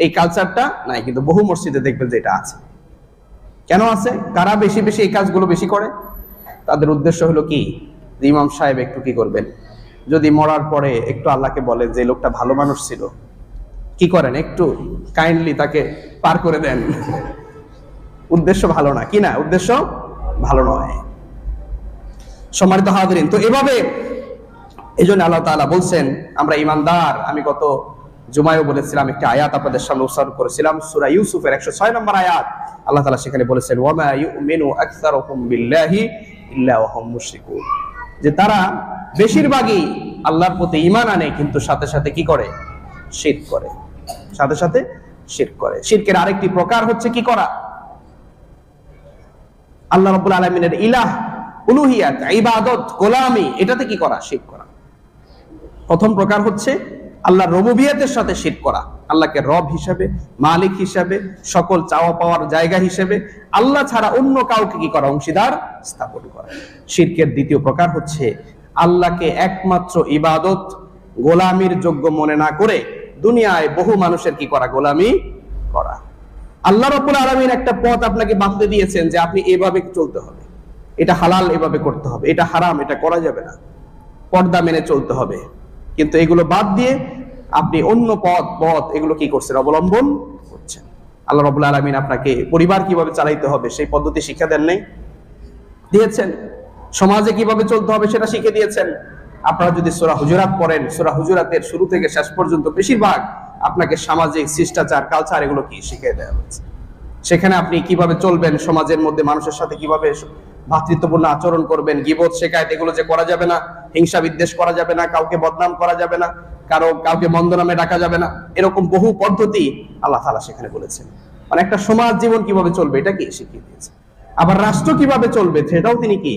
এই কালচারটা নাই, কিন্তু বহু মসজিদে দেখবেন যে এটা আছে। কেন আছে? কারা বেশি বেশি এই কাজগুলো বেশি করে? তাদের উদ্দেশ্য হলো কি, ইমাম সাহেব একটু কি করবেন, যদি মরার পরে একটু আল্লাহকে বলেন যে লোকটা ভালো মানুষ ছিল, কি করেন, একটু কাইন্ডলি তাকে পার করে দেন। উদ্দেশ্য ভালো না, কি না, উদ্দেশ্য ভালো নয়। সম্মানিত হাজিরিন, তো এভাবে এই জন্য আল্লাহ তাআলা বলছেন আমরা ইমানদার। আমি গত জুমায়ও বলেছিলাম, একটি আয়াত আপনাদের সামনে উচ্চারণ করেছিলাম, সূরা ইউসুফের 106 নম্বর আয়াত। আল্লাহ তাআলা সেখানে বলেছেন ওয়ামা ইউমিনু আকসারুহুম বিল্লাহি ইল্লা ওয়া হুম মুশরিকুন, যে তারা বেশিরভাগই আল্লাহর প্রতি ঈমান আনে, কিন্তু সাথে সাথে কি করে, শিরক করে, সাথে সাথে শিরক করে। শিরকের আরেকটি প্রকার হচ্ছে কি করা, আল্লাহ রাব্বুল আলামিনের ইলাহ, উলুহিয়াত, ইবাদত, গোলামি, এটাতে কি করা, শিরক করা। প্রথম প্রকার হচ্ছে আল্লাহর রুবুবিয়তের সাথে শিরক করা, আল্লাহকে রব হিসেবে, মালিক হিসেবে, সকল চাওয়া পাওয়ার জায়গা হিসেবে আল্লাহ ছাড়া অন্য কাউকে কি করা, অংশীদার স্থাপন করা। শিরকের দ্বিতীয় প্রকার হচ্ছে আল্লাহকে একমাত্র ইবাদত, গোলামির যোগ্য মনে না করে দুনিয়ায় বহু মানুষের কি করা, গোলামি করা। আল্লাহ রাব্বুল আলামিন একটা পথ আপনাকে বাঁধতে দিয়েছেন যে আপনি এভাবে চলতে হবে, এটা হালাল এভাবে করতে হবে, এটা হারাম এটা করা যাবে না, পর্দা মেনে চলতে হবে। কিন্তু এগুলো বাদ দিয়ে আপনি অন্য পথ এগুলো কি করছেন, অবলম্বন করছেন। আল্লাহ রাব্বুল আলামিন আপনাকে পরিবার কিভাবে চালাইতে হবে সেই পদ্ধতি শিক্ষা দেন নাই, দিয়েছেন। সমাজে কিভাবে চলতে হবে সেটা শিখে দিয়েছেন। আপনারা যদি সূরা হুজুরাত পড়েন, সূরা হুজুরাতের শুরু থেকে শেষ পর্যন্ত বেশিরভাগ আপনাকে সামাজিক শিষ্টাচার, কালচার এগুলো কি শিখিয়ে দেওয়া হয়েছে। সেখানে আপনি কিভাবে চলবেন, সমাজের মধ্যে মানুষের সাথে কিভাবে ভ্রাতৃত্বপূর্ণ আচরণ করবেন, গীবত, শিকায়েত এগুলো যে করা যাবে না, হিংসা বিদ্বেষ করা যাবে না, কাউকে বদনাম করা যাবে না, কাউকে মন্দ নামে ডাকা যাবে না, এরকম বহু পদ্ধতি আল্লাহ তাআলা সেখানে বলেছেন। মানে একটা সমাজ জীবন কিভাবে চলবে এটা কি শিখিয়ে দিয়েছে। আবার রাষ্ট্র কিভাবে চলবে সেটাও তিনি কি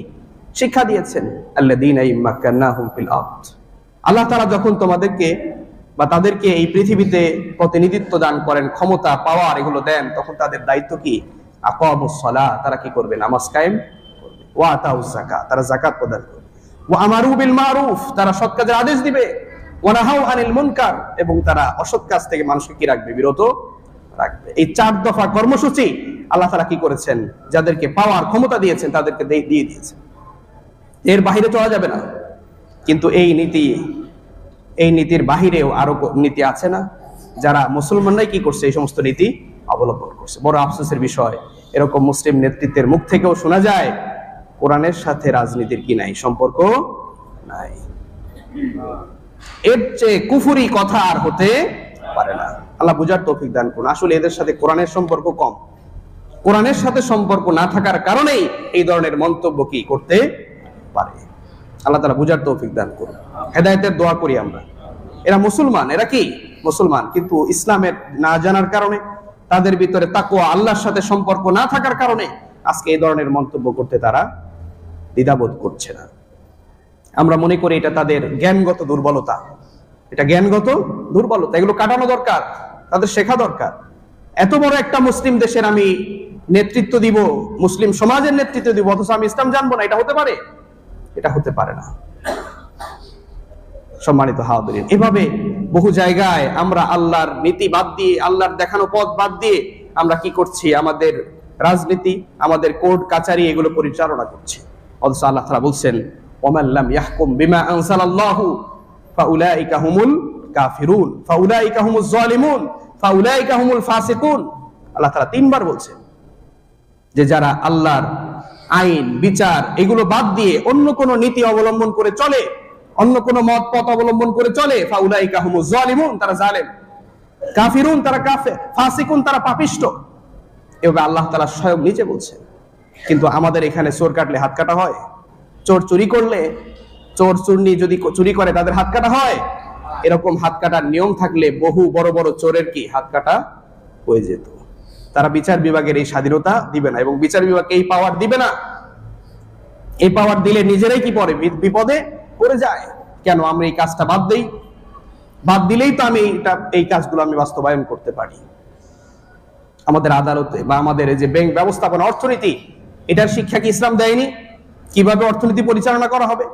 শিক্ষা দিয়েছেন। আল্লাযীনা ইম্মাক্কান্নাহুম ফিল আরদ, আল্লাহ তাআলা যখন তোমাদেরকে বা তাদেরকে এই পৃথিবীতে প্রতিনিধিত্ব দান করেন, ক্ষমতা, পাওয়ার এগুলো দেন, তখন তাদের দায়িত্ব কি, আকামুস সালাহ, তারা কি করবে, নামাজ কায়েম করবে, ওয়া আতাউজ যাকাত, তারা যাকাত প্রদান করবে, ওয়া আমারু বিল মারুফ, তারা সৎ কাজের আদেশ দিবে, ওয়া নাহাউ আনিল মুনকার, এবং তারা অসৎ কাজ থেকে মানুষকে কি রাখবে, বিরত রাখবে। এই 4 দফা কর্মসূচি আল্লাহ তাআলা কি করেছেন, যাদেরকে পাওয়ার ক্ষমতা দিয়েছেন তাদেরকে দিয়ে দিয়েছেন। এর বাইরে চলা যাবে না। কিন্তু এই নীতির বাহিরেও আরো নীতি আছে না, যারা মুসলমানরাই কি করছে, এই সমস্ত নীতি অবলম্বন করছে। বড় আফসোসের বিষয়, এরকম মুসলিম নেতৃত্বের মুখ থেকেও শোনা যায় কোরআনের সাথে রাজনীতির কি নাই, সম্পর্ক নাই। এর চেয়ে কুফরি কথা আর হতে পারে না। আল্লাহ বুঝার তৌফিক দান করুন। আসলে এদের সাথে কোরআনের সম্পর্ক কম, কোরআনের সাথে সম্পর্ক না থাকার কারণেই এই ধরনের মন্তব্য কি করতে পারে। আল্লাহ তাআলা বুঝার তৌফিক দান করুন, হেদায়েতের দোয়া করি আমরা। এরা মুসলমান, এরা কি মুসলমান, কিন্তু ইসলামের না জানার কারণে, তাদের ভিতরে তাকওয়া, আল্লাহর সাথে সম্পর্ক না থাকার কারণে আজকে এই ধরনের মন্তব্য করতে তারা দ্বিধাবোধ করছে না। আমরা মনে করি এটা তাদের জ্ঞানগত দুর্বলতা, এটা জ্ঞানগত দুর্বলতা, এগুলো কাটানো দরকার, তাদের শেখা দরকার। এত বড় একটা মুসলিম দেশের আমি নেতৃত্ব দিব, মুসলিম সমাজের নেতৃত্ব দিব, অথচ আমি ইসলাম জানবো না, এটা হতে পারে? এটা হতে পারে না। সম্মানিত হাজিরিন, এভাবে বহু জায়গায় আমরা আল্লাহর নীতি বাদ দিয়ে, আল্লাহর দেখানো পথ বাদ দিয়ে আমরা কি করছি, আমাদের রাজনীতি, আমাদের কোর্ট কাচারি এগুলো পরিচালনা করছি। অথচ আল্লাহ তাআলা বলছেন ওয়ামান লাম ইয়াহকুম বিমা আনজালাল্লাহু ফাউলাইকা হুমুল কাফিরুন ফাউলাইকা হুমুজ জালিমুন ফাউলাইকা হুমুল ফাসিকুন। আল্লাহ তাআলা 3 বার বলছেন যে যারা আল্লাহর আইন, বিচার এগুলো বাদ দিয়ে অন্য কোন নীতি অবলম্বন করে চলে, অন্য কোন মত পথ অবলম্বন করে চলে, ফাউলাইকা হুমুজ জালিমুন, তারা জালেম, কাফিরুন, তারা কাফের, ফাসিকুন, তারা পাপিষ্ঠ। এভাবে আল্লাহ তাআলা স্বয়ং নিজে বলছেন। কিন্তু আমাদের এখানে চোর কাটলে হাত কাটা হয়, চোর চুরি করলে, চোর চুরনি যদি চুরি করে তাদের হাত কাটা হয়। এরকম হাত কাটার নিয়ম থাকলে বহু বড় বড় চোরের কি হাত কাটা হয়ে যেত। তারা বিচার বিভাগের এই স্বাধীনতা দিবে না, এবং বিচার বিভাগকে এই পাওয়ার দিবে না। এই পাওয়ার দিলে নিজেরাই কি পড়ে, বিপদে পড়ে যায়। কেন আমরা এই কাজটা বাদ দেই? বাদ দিলেই তো আমি এই কাজগুলো আমি বাস্তবায়ন করতে পারি। আমাদের আদালতে বা আমাদের এই যে ব্যাংক ব্যবস্থাপনা, অর্থনীতি, এটার শিক্ষা কি ইসলাম দেয়নি? কিভাবে অর্থনীতি পরিচালনা করা হবে,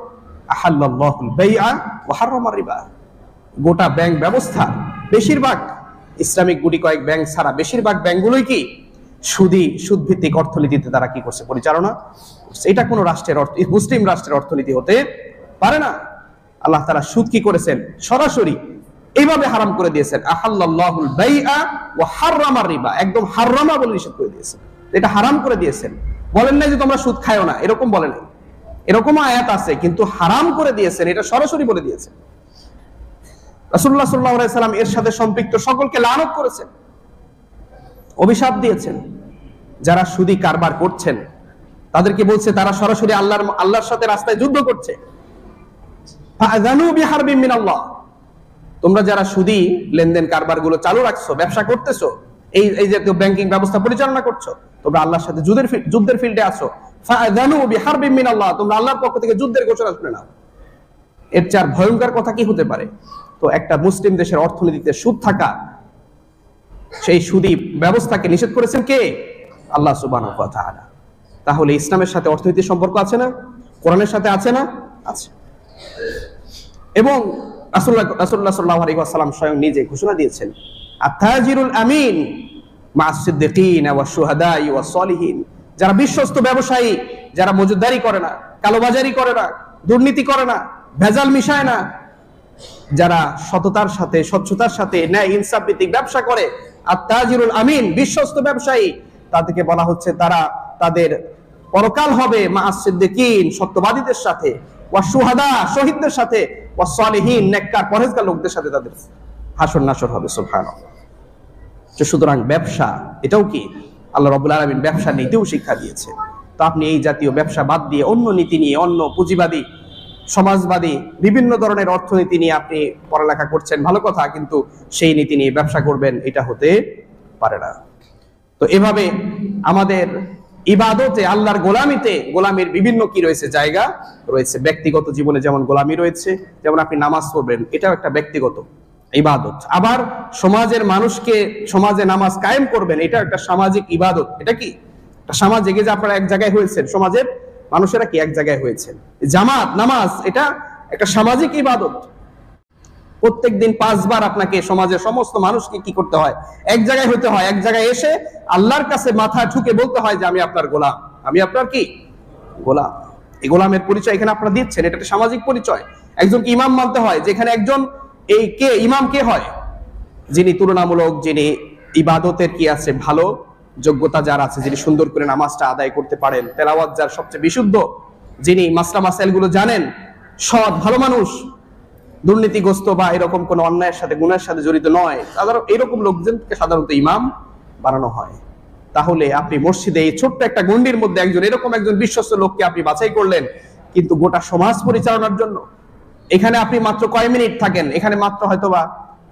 আহাল্লাল্লাহুল বাইআ ওয়া হারামা রিবা। গোটা ব্যাংক ব্যবস্থা বেশিরভাগ ইসলামিক গুটি কয়েক ব্যাংক ছাড়া বেশিরভাগ ব্যাংকগুলোই কি সুদ ভিত্তিক অর্থনীতিতে তারা কি করছে, পরিচালনা করছে। এটা কোনো রাষ্ট্রের মুসলিম রাষ্ট্রের অর্থনীতি হতে পারে না। আল্লাহ তাআলা সুদ কি করেছেন, সরাসরি এইভাবে হারাম করে দিয়েছেন। আহাল্লাল্লাহুল বাইআ ওয়া হারামা রিবা, একদম হারামা বলে নিষেধ করে দিয়েছেন, এটা হারাম করে দিয়েছেন। বলেন নাই যে তোমরা সুদ খায়ো না, এরকম বলেন নাই, এরকম আয়াত আছে, কিন্তু হারাম করে দিয়েছেন, এটা সরাসরি বলে দিয়েছেন। রাসূলুল্লাহ সাল্লাল্লাহু আলাইহি সাল্লাম এর সাথে সম্পৃক্ত সকলকে লানত করেছেন, অভিশাপ দিয়েছেন। যারা সুদী কারবার করছেন তাদেরকে বলছে তারা সরাসরি আল্লাহর সাথে রাস্তায় যুদ্ধ করছে। ফাআযানু বিহারবিন মিনাল্লাহ, তোমরা যারা সুদী লেনদেন কারবার গুলো চালু রাখছো, ব্যবসা করতেছো, এই যে ব্যাংকিং ব্যবস্থা পরিচালনা করছো, তোমরা আল্লাহর সাথে যুদ্ধের ফিল্ডে আছো। ফাআযানু বিহারবিন মিনাল্লাহ, তোমরা আল্লাহর পক্ষ থেকে যুদ্ধের ঘোষণা শুনে নাও। এর চার ভয়ঙ্কর কথা কি হতে পারে? তো একটা মুসলিম দেশের অর্থনীতিতে সুদ থাকা, সেই সুদী ব্যবস্থাকে নিষেধ করেছেন কে? আল্লাহ সুবহানাহু ওয়া তাআলা। তাহলে ইসলামের সাথে অর্থনীতির সম্পর্ক আছে না? কোরআনের সাথে আছে না? আছে। এবং রাসূলুল্লাহ সাল্লাল্লাহু আলাইহি ওয়াসাল্লাম স্বয়ং নিজে ঘোষণা দিয়েছেন, আত-তাজিরুল আমিন মা'আস সিদ্দিকিন ওয়া শুহাদাই ওয়া সলিহিন। যারা বিশ্বস্ত ব্যবসায়ী, যারা মজুদদারি করে না, কালোবাজারি করে না, দুর্নীতি করে না, ভেজাল মিশায় না, যারা সততার সাথে স্বচ্ছতার সাথে ন্যায় ইনসাফ ভিত্তিক ব্যবসা করে, আত-তাজিরুল আমিন, বিশ্বস্ত ব্যবসায়ী, তাদেরকে বলা হচ্ছে তারা তাদের পরকাল হবে মা'আস সিদ্দিকিন, সত্যবাদীদের সাথে, ওয়া শুহাদা, শহীদদের সাথে, ওয়া সলিহিন, নেককার পরহেজগার লোকদের সাথে তাদের হাসর নাসর হবে। সুবহানাল্লাহ। সুতরাং ব্যবসা এটাও কি আল্লাহ রাব্বুল আলামিন ব্যবসা নীতিও শিক্ষা দিয়েছে। তো আপনি এই জাতীয় ব্যবসা বাদ দিয়ে অন্য নীতি নিয়ে, অন্য পুঁজিবাদী, সমাজবাদী বিভিন্ন ধরনের অর্থনীতি নিয়ে আপনি পড়ালেখা করছেন, ভালো কথা, কিন্তু সেই নীতি নিয়ে ব্যবসা করবেন, এটা হতে পারে না। তো এভাবে আমাদের ইবাদতে, আল্লাহর গোলামিতে, গোলামির বিভিন্ন কি রয়েছে, জায়গা রয়েছে। ব্যক্তিগত জীবনে যেমন গোলামি রয়েছে, যেমন আপনি নামাজ পড়বেন, এটাও একটা ব্যক্তিগত ইবাদত। আবার সমাজের মানুষকে, সমাজে নামাজ কায়েম করবেন, এটা একটা সামাজিক ইবাদত। এটা কি একটা সামাজিক, যে আপনারা এক জায়গায় হয়েছেন, সমাজের মানুষেরা কি এক জায়গায় হয়েছেন, জামাত নামাজ, এটা একটা সামাজিক ইবাদত। প্রত্যেকদিন 5 বার আপনাকে সমাজের সমস্ত মানুষকে কি করতে হয়, এক জায়গায় হতে হয়। এক জায়গায় এসে আল্লাহর কাছে মাথা ঠুকে বলতে হয় যে আমি আপনার গোলাম, আমি আপনার কি গোলাম। এই গোলামের পরিচয় এখানে আপনারা দিচ্ছেন, এটা একটা সামাজিক পরিচয়। একজনকে ইমাম মানতে হয়, যেখানে একজন এই কে ইমাম কে হয়, যিনি তুলনামূলক, যিনি ইবাদতের কি আছে ভালো যোগ্যতা যার আছে, যিনি সুন্দর করে নামাজটা আদায় করতে পারেন, তেলাওয়াত যার সবচেয়ে বিশুদ্ধ, যিনি মাসলা মাসাইল গুলো জানেন, সৎ ভালো মানুষ, দুর্নীতিগ্রস্ত বা এরকম কোন অন্যায়ের সাথে গুনাহের সাথে জড়িত নয়, এরকম লোকজনকে সাধারণত ইমাম বানানো হয়। তাহলে আপনি মসজিদে এই ছোট্ট একটা গণ্ডির মধ্যে এরকম একজন বিশ্বস্ত লোককে আপনি বাছাই করলেন, কিন্তু গোটা সমাজ পরিচালনার জন্য এখানে আপনি মাত্র কয় মিনিট থাকেন, এখানে মাত্র হয়তোবা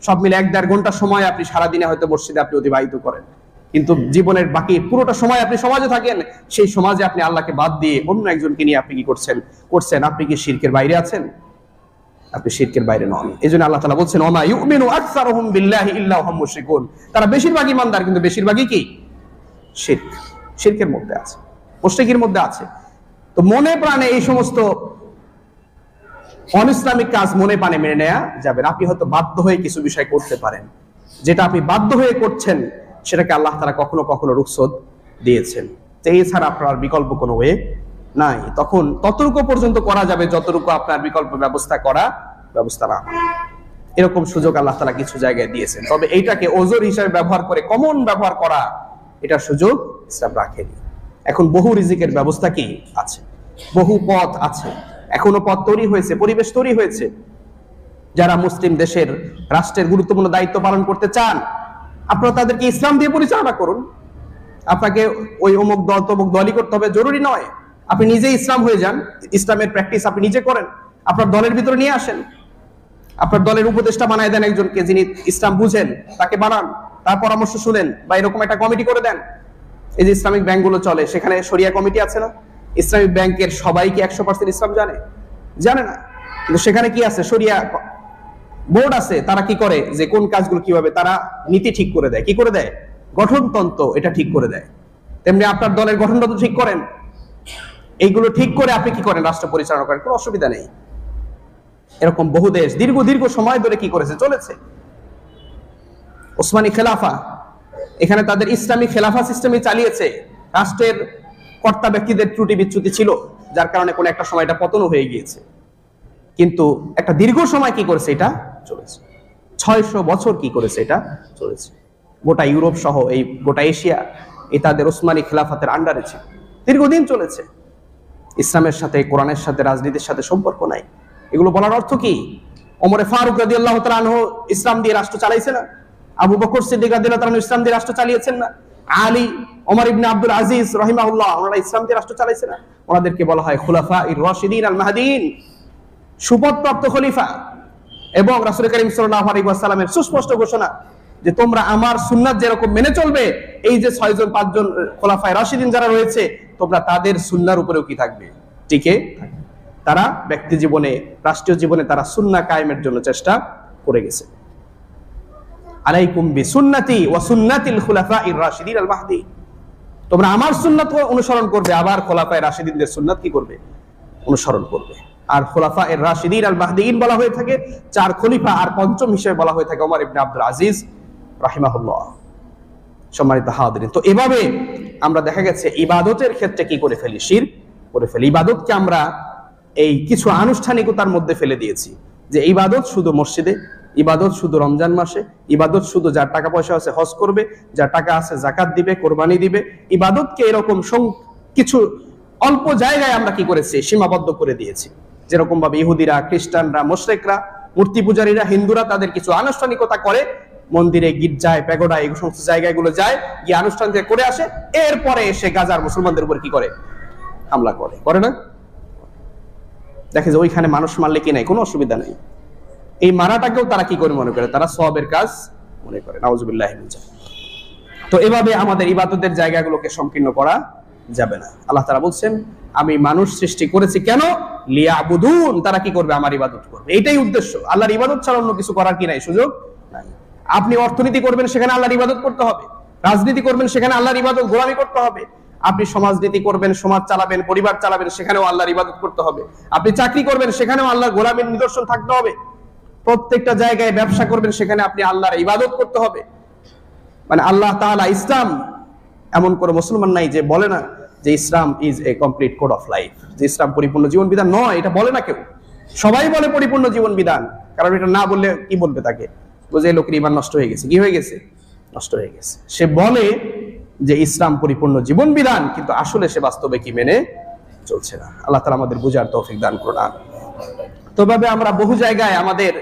সব মিলে 1-1.5 ঘন্টা সময় আপনি সারাদিনে হয়তো মসজিদে আপনি অতিবাহিত করেন, কিন্তু জীবনের বাকি পুরোটা সময় আপনি সমাজে থাকেন। সেই সমাজে আপনি আল্লাহকে বাদ দিয়ে অন্য একজনকে নিয়ে আপনি কি করছেন, আপনি কি শিরকের বাইরে আছেন? আপনি শিরকের বাইরে নন। এজন্য আল্লাহ তাআলা বলছেন, ওমা ইউমিনু আকসারুহুম বিল্লাহি ইল্লা হুম মুশরিকুন। তারা বেশিরভাগই ইমানদার, কিন্তু বেশিরভাগই কি শিরকের মধ্যে আছে, মুশরিকের মধ্যে আছে। তো মনে প্রাণে এই সমস্ত অনইসলামিক কাজ মনে প্রাণে মেনে নেওয়া যাবে না। আপনি হয়তো বাধ্য হয়ে কিছু বিষয় করতে পারেন, যেটা আপনি বাধ্য হয়ে করছেন সেটাকে আল্লাহ তাআলা কখনো কখনো রুখসত দিয়েছেন, যে এছাড়া আপনার বিকল্প কোনো ওয়ে নাই। তখন ততটুকু পর্যন্ত করা যাবে যতটুকু আপনার বিকল্প ব্যবস্থা না। এরকম সুযোগ আল্লাহ তাআলা কিছু জায়গায় দিয়েছেন, তবে এইটাকে ওজোর হিসেবে ব্যবহার করে কমন ব্যবহার করা, এটার সুযোগ ইসলাম রাখেনি। এখন বহু রিজিকের ব্যবস্থা কি আছে, বহু পথ আছে, এখনো পথ তৈরি হয়েছে, পরিবেশ তৈরি হয়েছে। যারা মুসলিম দেশের রাষ্ট্রের গুরুত্বপূর্ণ দায়িত্ব পালন করতে চান, আপনারা তাদেরকে ইসলাম দিয়ে পরিচালনা করুন। আপনাকে ওই অমুক দল তমুক দলই করতে হবে জরুরি নয়। আপনি নিজে ইসলাম হয়ে যান, ইসলামের প্র্যাকটিস আপনি নিজে করেন, আপনার দলের ভিতরে নিয়ে আসেন, আপনার দলের উপদেষ্টা বানায় দেন একজনকে যিনি ইসলাম বুঝেন, তাকে বানান, তার পরামর্শ শুনেন, বা এরকম একটা কমিটি করে দেন। এই যে ইসলামিক ব্যাংকগুলো চলে, সেখানে শরিয়া কমিটি আছে না? ইসলামিক ব্যাংকের সবাই কি 100% ইসলাম জানে না, কিন্তু সেখানে কি আছে, শরিয়া বোর্ড আছে। তারা কি করে, যে কোন কাজগুলো কিভাবে তারা নীতি ঠিক করে দেয়, কি করে দেয়, গঠনতন্ত্র এটা ঠিক করে দেয়। তেমনি আপনার দলের গঠনতন্ত্র ঠিক করেন, এইগুলো ঠিক করে আপনি কি করেন, রাষ্ট্র পরিচালনা করেন, কোনো অসুবিধা নেই। এরকম বহু দেশ দীর্ঘ দীর্ঘ সময় ধরে কি করেছে, চলেছে। ওসমানী খেলাফা, এখানে তাদের ইসলামী খেলাফা সিস্টেমে চালিয়েছে। রাষ্ট্রের কর্তা ব্যক্তিদের ত্রুটি বিচ্যুতি ছিল, যার কারণে কোন একটা সময় এটা পতন হয়ে গিয়েছে, কিন্তু একটা দীর্ঘ সময় কি করেছে, এটা চলেছে। 600 বছর কি করেছে, এটা চলেছে। গোটা ইউরোপ সহ এই গোটা এশিয়া এই তাদের ওসমানী খেলাফাতের আন্ডারে ছিল, দীর্ঘদিন চলেছে। ইসলামের সাথে, কোরআনের সাথে, রাজনীতির সাথে সম্পর্ক নাই। এগুলো বলার অর্থ কি? ওমরে ফারুক রাদিয়াল্লাহু তাআলা আনহু ইসলাম দিয়ে রাষ্ট্র চালাইছে না? আবু বকর সিদ্দিক রাদিয়াল্লাহু তাআলা ইসলাম দিয়ে রাষ্ট্র চালিয়েছেন না? আলী, ওমর ইবনে আব্দুল আজিজ রাহিমাহুল্লাহ, ওনারা ইসলাম দিয়ে রাষ্ট্র চালাইছে না? ওনাদেরকে বলা হয় খুলাফায়ে রাশিদিন আল মাহদিন, সুপথপ্রাপ্ত খলিফা। এবং রাসূল করিম সাল্লাল্লাহু আলাইহি ওয়াসাল্লামের সুস্পষ্ট ঘোষণা যে তোমরা আমার সুন্নাত যেরকম মেনে চলবে, এই যে 6 জন 5 জন খোলাফায়ে রাশিদিন যারা রয়েছে, তোমরা তাদের সুন্নাহর উপরেও কি থাকবে, টিকে থাকবে। তারা ব্যক্তি জীবনে, রাষ্ট্রীয় জীবনে তারা সুন্নাহ কায়েমের জন্য চেষ্টা করে গেছে। আলাইকুম বিসুন্নতি ওয়া সুন্নাতিল খুলাফাইর রাশিদিন আল মাহদি, তোমরা আমার সুন্নাত অনুসরণ করবে, আবার খোলাফায়ে রাশিদিনদের সুন্নাত কি করবে, অনুসরণ করবে। আর খোলাফায়ে রাশিদিন আল মাহদিন বলা হয়ে থাকে 4 খলিফা, আর পঞ্চম হিসেবে বলা হয়ে থাকে ওমর ইবনে আব্দুল আজিজ রাহিমাহুল্লাহ। সম্মানিত হাজিরিন, তো এভাবে আমরা দেখা গেছে ইবাদতের ক্ষেত্রে কি করে ফেলি, শিরক করে ফেলি। ইবাদতকে আমরা এই কিছু আনুষ্ঠানিকতার মধ্যে ফেলে দিয়েছি, যে ইবাদত শুধু মসজিদে, ইবাদত শুধু রমজান মাসে, ইবাদত শুধু যার টাকা পয়সা আছে হজ করবে, যার টাকা আছে জাকাত দিবে, কোরবানি দিবে। ইবাদতকে এরকম কিছু অল্প জায়গায় আমরা কি করেছি, সীমাবদ্ধ করে দিয়েছি। যেরকম ভাবে ইহুদিরা, খ্রিস্টানরা, মুশরিকরা, মূর্তি পূজারীরা, হিন্দুরা তাদের কিছু আনুষ্ঠানিকতা করে, মন্দিরে, গির্জায়, প্যাগোডায়, এই সমস্ত জায়গাগুলো যায়, গিয়ে আনুষ্ঠান করে আসে, এরপরে এসে গাজার মুসলমানদের উপর কি করে, হামলা করে, করে না? দেখে যে ওইখানে মানুষ মারলে কি নাই, কোনো অসুবিধা নেই। এই মারাটাকেও তারা কি করে মনে করে, তারা সওয়াবের কাজ মনে করে। নাউজুবিল্লাহ মিন যালিক। তো এভাবে আমাদের ইবাদতের জায়গাগুলোকে সংকীর্ণ করা যাবে না। আল্লাহ তাআলা বলছেন, আমি মানুষ সৃষ্টি করেছি কেন, লিয়াবুদুন, তারা কি করবে, আমার ইবাদত করবে। এটাই উদ্দেশ্য। আল্লাহর ইবাদত ছাড়া অন্য কিছু করার কি নাই, সুযোগ নাই। আপনি অর্থনীতি করবেন, সেখানে আল্লাহর ইবাদত করতে হবে। রাজনীতি করবেন, সেখানে আল্লাহর ইবাদত, গোলামি করতে হবে। আপনি সমাজনীতি করবেন, সমাজ চালাবেন, পরিবার চালাবেন, সেখানেও আল্লাহর ইবাদত করতে হবে। আপনি চাকরি করবেন, সেখানেও আল্লাহর গোলামীর নিদর্শন থাকতে হবে। প্রত্যেকটা জায়গায় ব্যবসা করবেন, সেখানে আপনি আল্লাহর ইবাদত করতে হবে। মানে আল্লাহ তাআলা, ইসলাম এমন করে মুসলমান নাই যে বলে না যে Islam is a complete code of life, যে ইসলাম পরিপূর্ণ জীবন বিধান নয়, এটা বলে না কেউ। সবাই বলে পরিপূর্ণ জীবন বিধান, কারণ এটা না বললে কি বলবে, তাকে বুঝে লোকের ঈমান নষ্ট হয়ে গেছে। কি হয়ে গেছে? নষ্ট হয়ে গেছে। সে বলে যে ইসলাম পরিপূর্ণ জীবন বিধান, কিন্তু আসলে সে বাস্তবে কি মেনে চলছে না। আল্লাহ তাআলা আমাদের বুঝার তৌফিক দান করুন। তো ভাবে আমরা বহু জায়গায় আমাদের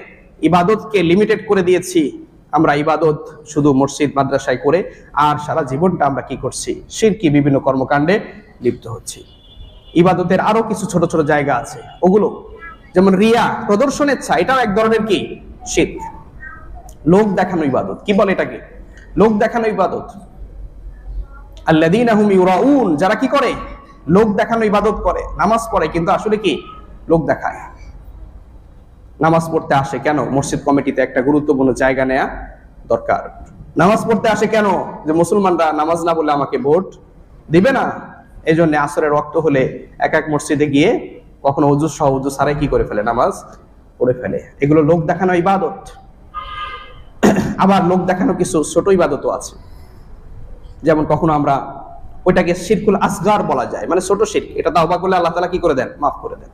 ইবাদতকে লিমিটেড করে দিয়েছি। আমরা ইবাদত শুধু মসজিদ মাদ্রাসায় করে, আর সারা জীবনটা আমরা কি করছি, শিরকি বিভিন্ন কর্মকাণ্ডে লিপ্ত হচ্ছি। ইবাদতের আরো কিছু ছোট ছোট জায়গা আছে, ওগুলো যেমন রিয়া, প্রদর্শনের ইচ্ছা, এটাও এক ধরনের কি শিরক। লোক দেখানো ইবাদত, কি বলে এটাকে, লোক দেখানো ইবাদত। আল্লাযীনা হুম ইউরাউন, যারা কি করে, লোক দেখানো ইবাদত করে, নামাজ পড়ে, কিন্তু আসলে কি লোক দেখায়। নামাজ পড়তে আসে কেন, মসজিদ কমিটিতে একটা গুরুত্বপূর্ণ জায়গা নেয়া দরকার। নামাজ পড়তে আসে কেন, যে মুসলমানরা নামাজ না বললে আমাকে ভোট দিবে না। এই জন্য আসরের ওয়াক্ত হলে এক এক মসজিদে গিয়ে কখনো ওযু সহ ওযু ছাড়াই কি করে ফেলে, নামাজ পড়ে ফেলে। এগুলো লোক দেখানো ইবাদত। আবার লোক দেখানো কিছু ছোট ইবাদতও আছে, যেমন কখনো আমরা ওইটাকে শিরকুল আসগার বলা যায়, মানে ছোট শিরক। এটা তাওবা করলে আল্লাহ তাআলা কি করে দেন, মাফ করে দেন।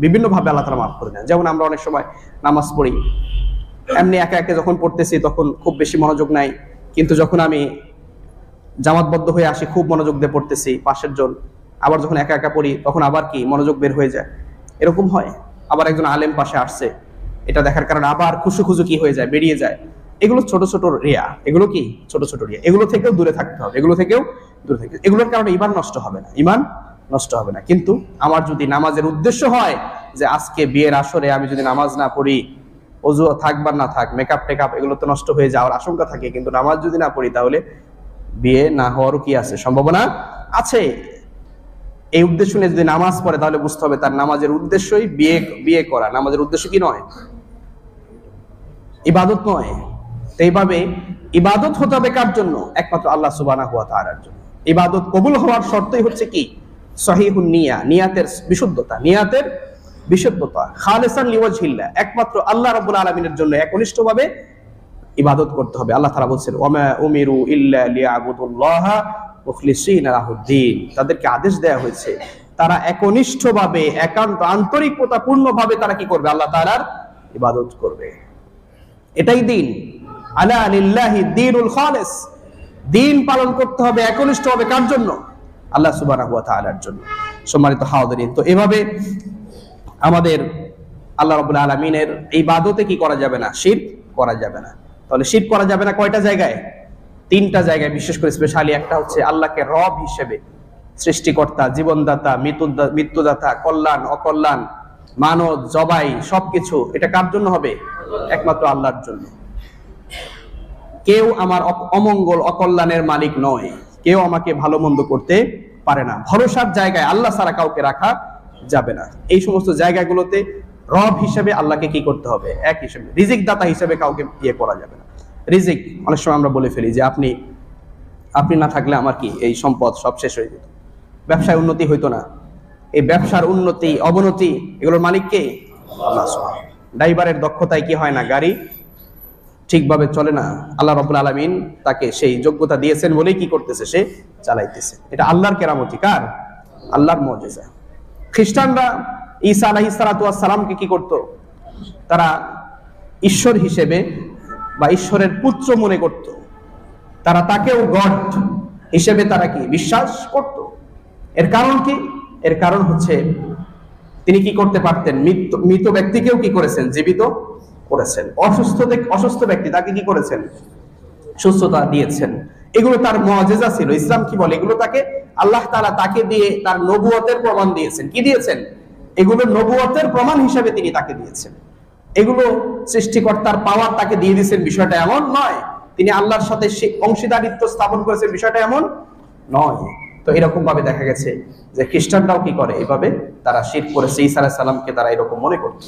বিভিন্ন ভাবে আল্লাহ তাআলা মাফ করে দেন। যেমন আমরা অনেক সময় নামাজ পড়ি, এমনি একা একা যখন পড়তেছি তখন খুব বেশি মনোযোগ নাই, কিন্তু যখন আমি জামাতবদ্ধ হয়ে আসি খুব মনোযোগ দিয়ে পড়তেছি, পাশের জন। আবার যখন একা একা পড়ি তখন আবার কি মনোযোগ বের হয়ে যায়, এরকম হয়। আবার একজন আলেম পাশে আসছে, এটা দেখার কারণে আবার খুশু খুশু কি হয়ে যায়, বেরিয়ে যায়। এগুলো ছোট ছোট রিয়া, এগুলো কি ছোট ছোট রিয়া। এগুলো থেকেও দূরে থাকতে হবে, এগুলো থেকেও দূরে থাকতে। এগুলোর কারণে ঈমান নষ্ট হবে না, ঈমান নষ্ট হবে না। কিন্তু আমার যদি নামাজের উদ্দেশ্য হয় যে আজকে বিয়ের আসরে আমি যদি নামাজ না পড়ি, ওযু থাক বা না থাক, মেকআপ টেকআপ এগুলো তো নষ্ট হয়ে যাওয়ার আশঙ্কা থাকে, কিন্তু নামাজ যদি না পড়ি তাহলে বিয়ে না হওয়ারও কি আছে, সম্ভাবনা আছে। এই উদ্দেশ্য নিয়ে যদি নামাজ পড়ে তাহলে বুঝতে হবে তার নামাজের উদ্দেশ্যই বিয়ে করা, নামাজের উদ্দেশ্য কি নয়, ইবাদত নয়। এইভাবে ইবাদত হতে হবে কার জন্য, একমাত্র আল্লাহ সুবহানাহু ওয়া তাআলার জন্য। ইবাদত কবুল হওয়ার শর্তই হচ্ছে কি, সহিহুন নিয়া, নিয়াতের বিশুদ্ধতা, নিয়াতের বিশুদ্ধতা, খালিসান লিওয়াজহিল্লাহ, একমাত্র আল্লাহ রাব্বুল আলামিনের জন্য একনিষ্ঠভাবে ইবাদত করতে হবে। আল্লাহ তাআলা বলেন ওয়ামা উমিরু ইল্লা লিয়াবুদুল্লাহা মুখলিসিনা লাহুদ্দিন, তাদেরকে আদেশ দেয়া হয়েছে তারা একনিষ্ঠভাবে একান্ত আন্তরিকতাপূর্ণভাবে তারা কি করবে? আল্লাহ তাআলার ইবাদত করবে। এটাই দিন। আলা লিল্লাহি দ্বীনুল খালিস, দিন পালন করতে হবে একনিষ্ঠভাবে কার জন্য? আল্লাহ সুবহানাহু ওয়া তাআলার জন্য। সম্মানিত হাজিরিন, তো এভাবে আমাদের আল্লাহ রাব্বুল আলামিনের ইবাদতে কি করা যাবে না? শিরক করা যাবে না। তাহলে শিরক করা যাবে না কয়টা জায়গায়? 3টা জায়গায়, বিশেষ করে স্পেশালি একটা হচ্ছে আল্লাহকে রব হিসেবে, সৃষ্টিকর্তা, জীবনদাতা, মৃত্যুদাতা, কল্যাণ অকল্যাণ, মানব জবাই সবকিছু এটা কার জন্য হবে? একমাত্র আল্লাহর জন্য। কেউ আমার অমঙ্গল অকল্যাণের মালিক নয়, কেউ আমাকে ভালো মন্দ করতে পারে না। ভরসার জায়গায় আল্লাহ ছাড়া কাউকে রাখা যাবে না। এই সমস্ত জায়গাগুলোতে রব হিসেবে আল্লাহকে কি করতে হবে? এক হিসেবে। রিজিক দাতা হিসেবে কাউকে ইয়ে করা যাবে না। রিজিক অনেক সময় আমরা বলে ফেলি যে আপনি না থাকলে আমার কি এই সম্পদ সব শেষ হয়ে যেত, ব্যবসায় উন্নতি হইতো না। এই ব্যবসার উন্নতি অবনতি এগুলোর মালিক কে? আল্লাহ সুবহানাহু। ড্রাইভারের দক্ষতায় কি হয় না, গাড়ি ঠিকভাবে চলে না, আল্লাহ রাব্বুল আলামিন তাকে সেই যোগ্যতা দিয়েছেন বলেই কি করতেছে? সে চালাইতেছে। এটা আল্লাহর কেরামতি, কার? আল্লাহর মুজিজা। খ্রিস্টানরা ঈসা আলাইহিস সালাতু ওয়াস সালামকে কি করত? তারা ঈশ্বর হিসেবে বা ঈশ্বরের পুত্র মনে করত। তারা তাকেও গড হিসেবে তারা কি বিশ্বাস করত। এর কারণ কি? এর কারণ হচ্ছে তিনি কি করতে পারতেন? মৃত ব্যক্তিকেও কি করেছেন? জীবিত করেছেন। অসুস্থ ব্যক্তি তাকে কি করেছেন? সুস্থতা দিয়েছেন। এগুলো তার মুজিজা ছিল। ইসলাম কি বলে? এগুলো তাকে আল্লাহ তাআলা তাকে দিয়ে তার নবুয়তের প্রমাণ দিয়েছেন। কি দিয়েছেন? এগুলো নবুয়তের প্রমাণ হিসেবে তিনি তাকে দিয়েছেন। এগুলো সৃষ্টিকর্তার পাওয়ার তাকে দিয়ে দিয়েছেন, বিষয়টা এমন নয়। তিনি আল্লাহর সাথে অংশীদারিত্ব স্থাপন করেছেন, বিষয়টা এমন নয়। তো এরকম ভাবে দেখা গেছে যে খ্রিস্টানরাও কি করে? এইভাবে তারা শিরক করেছে। ঈসা আলাইহিস সালামকে তারা এরকম মনে করত।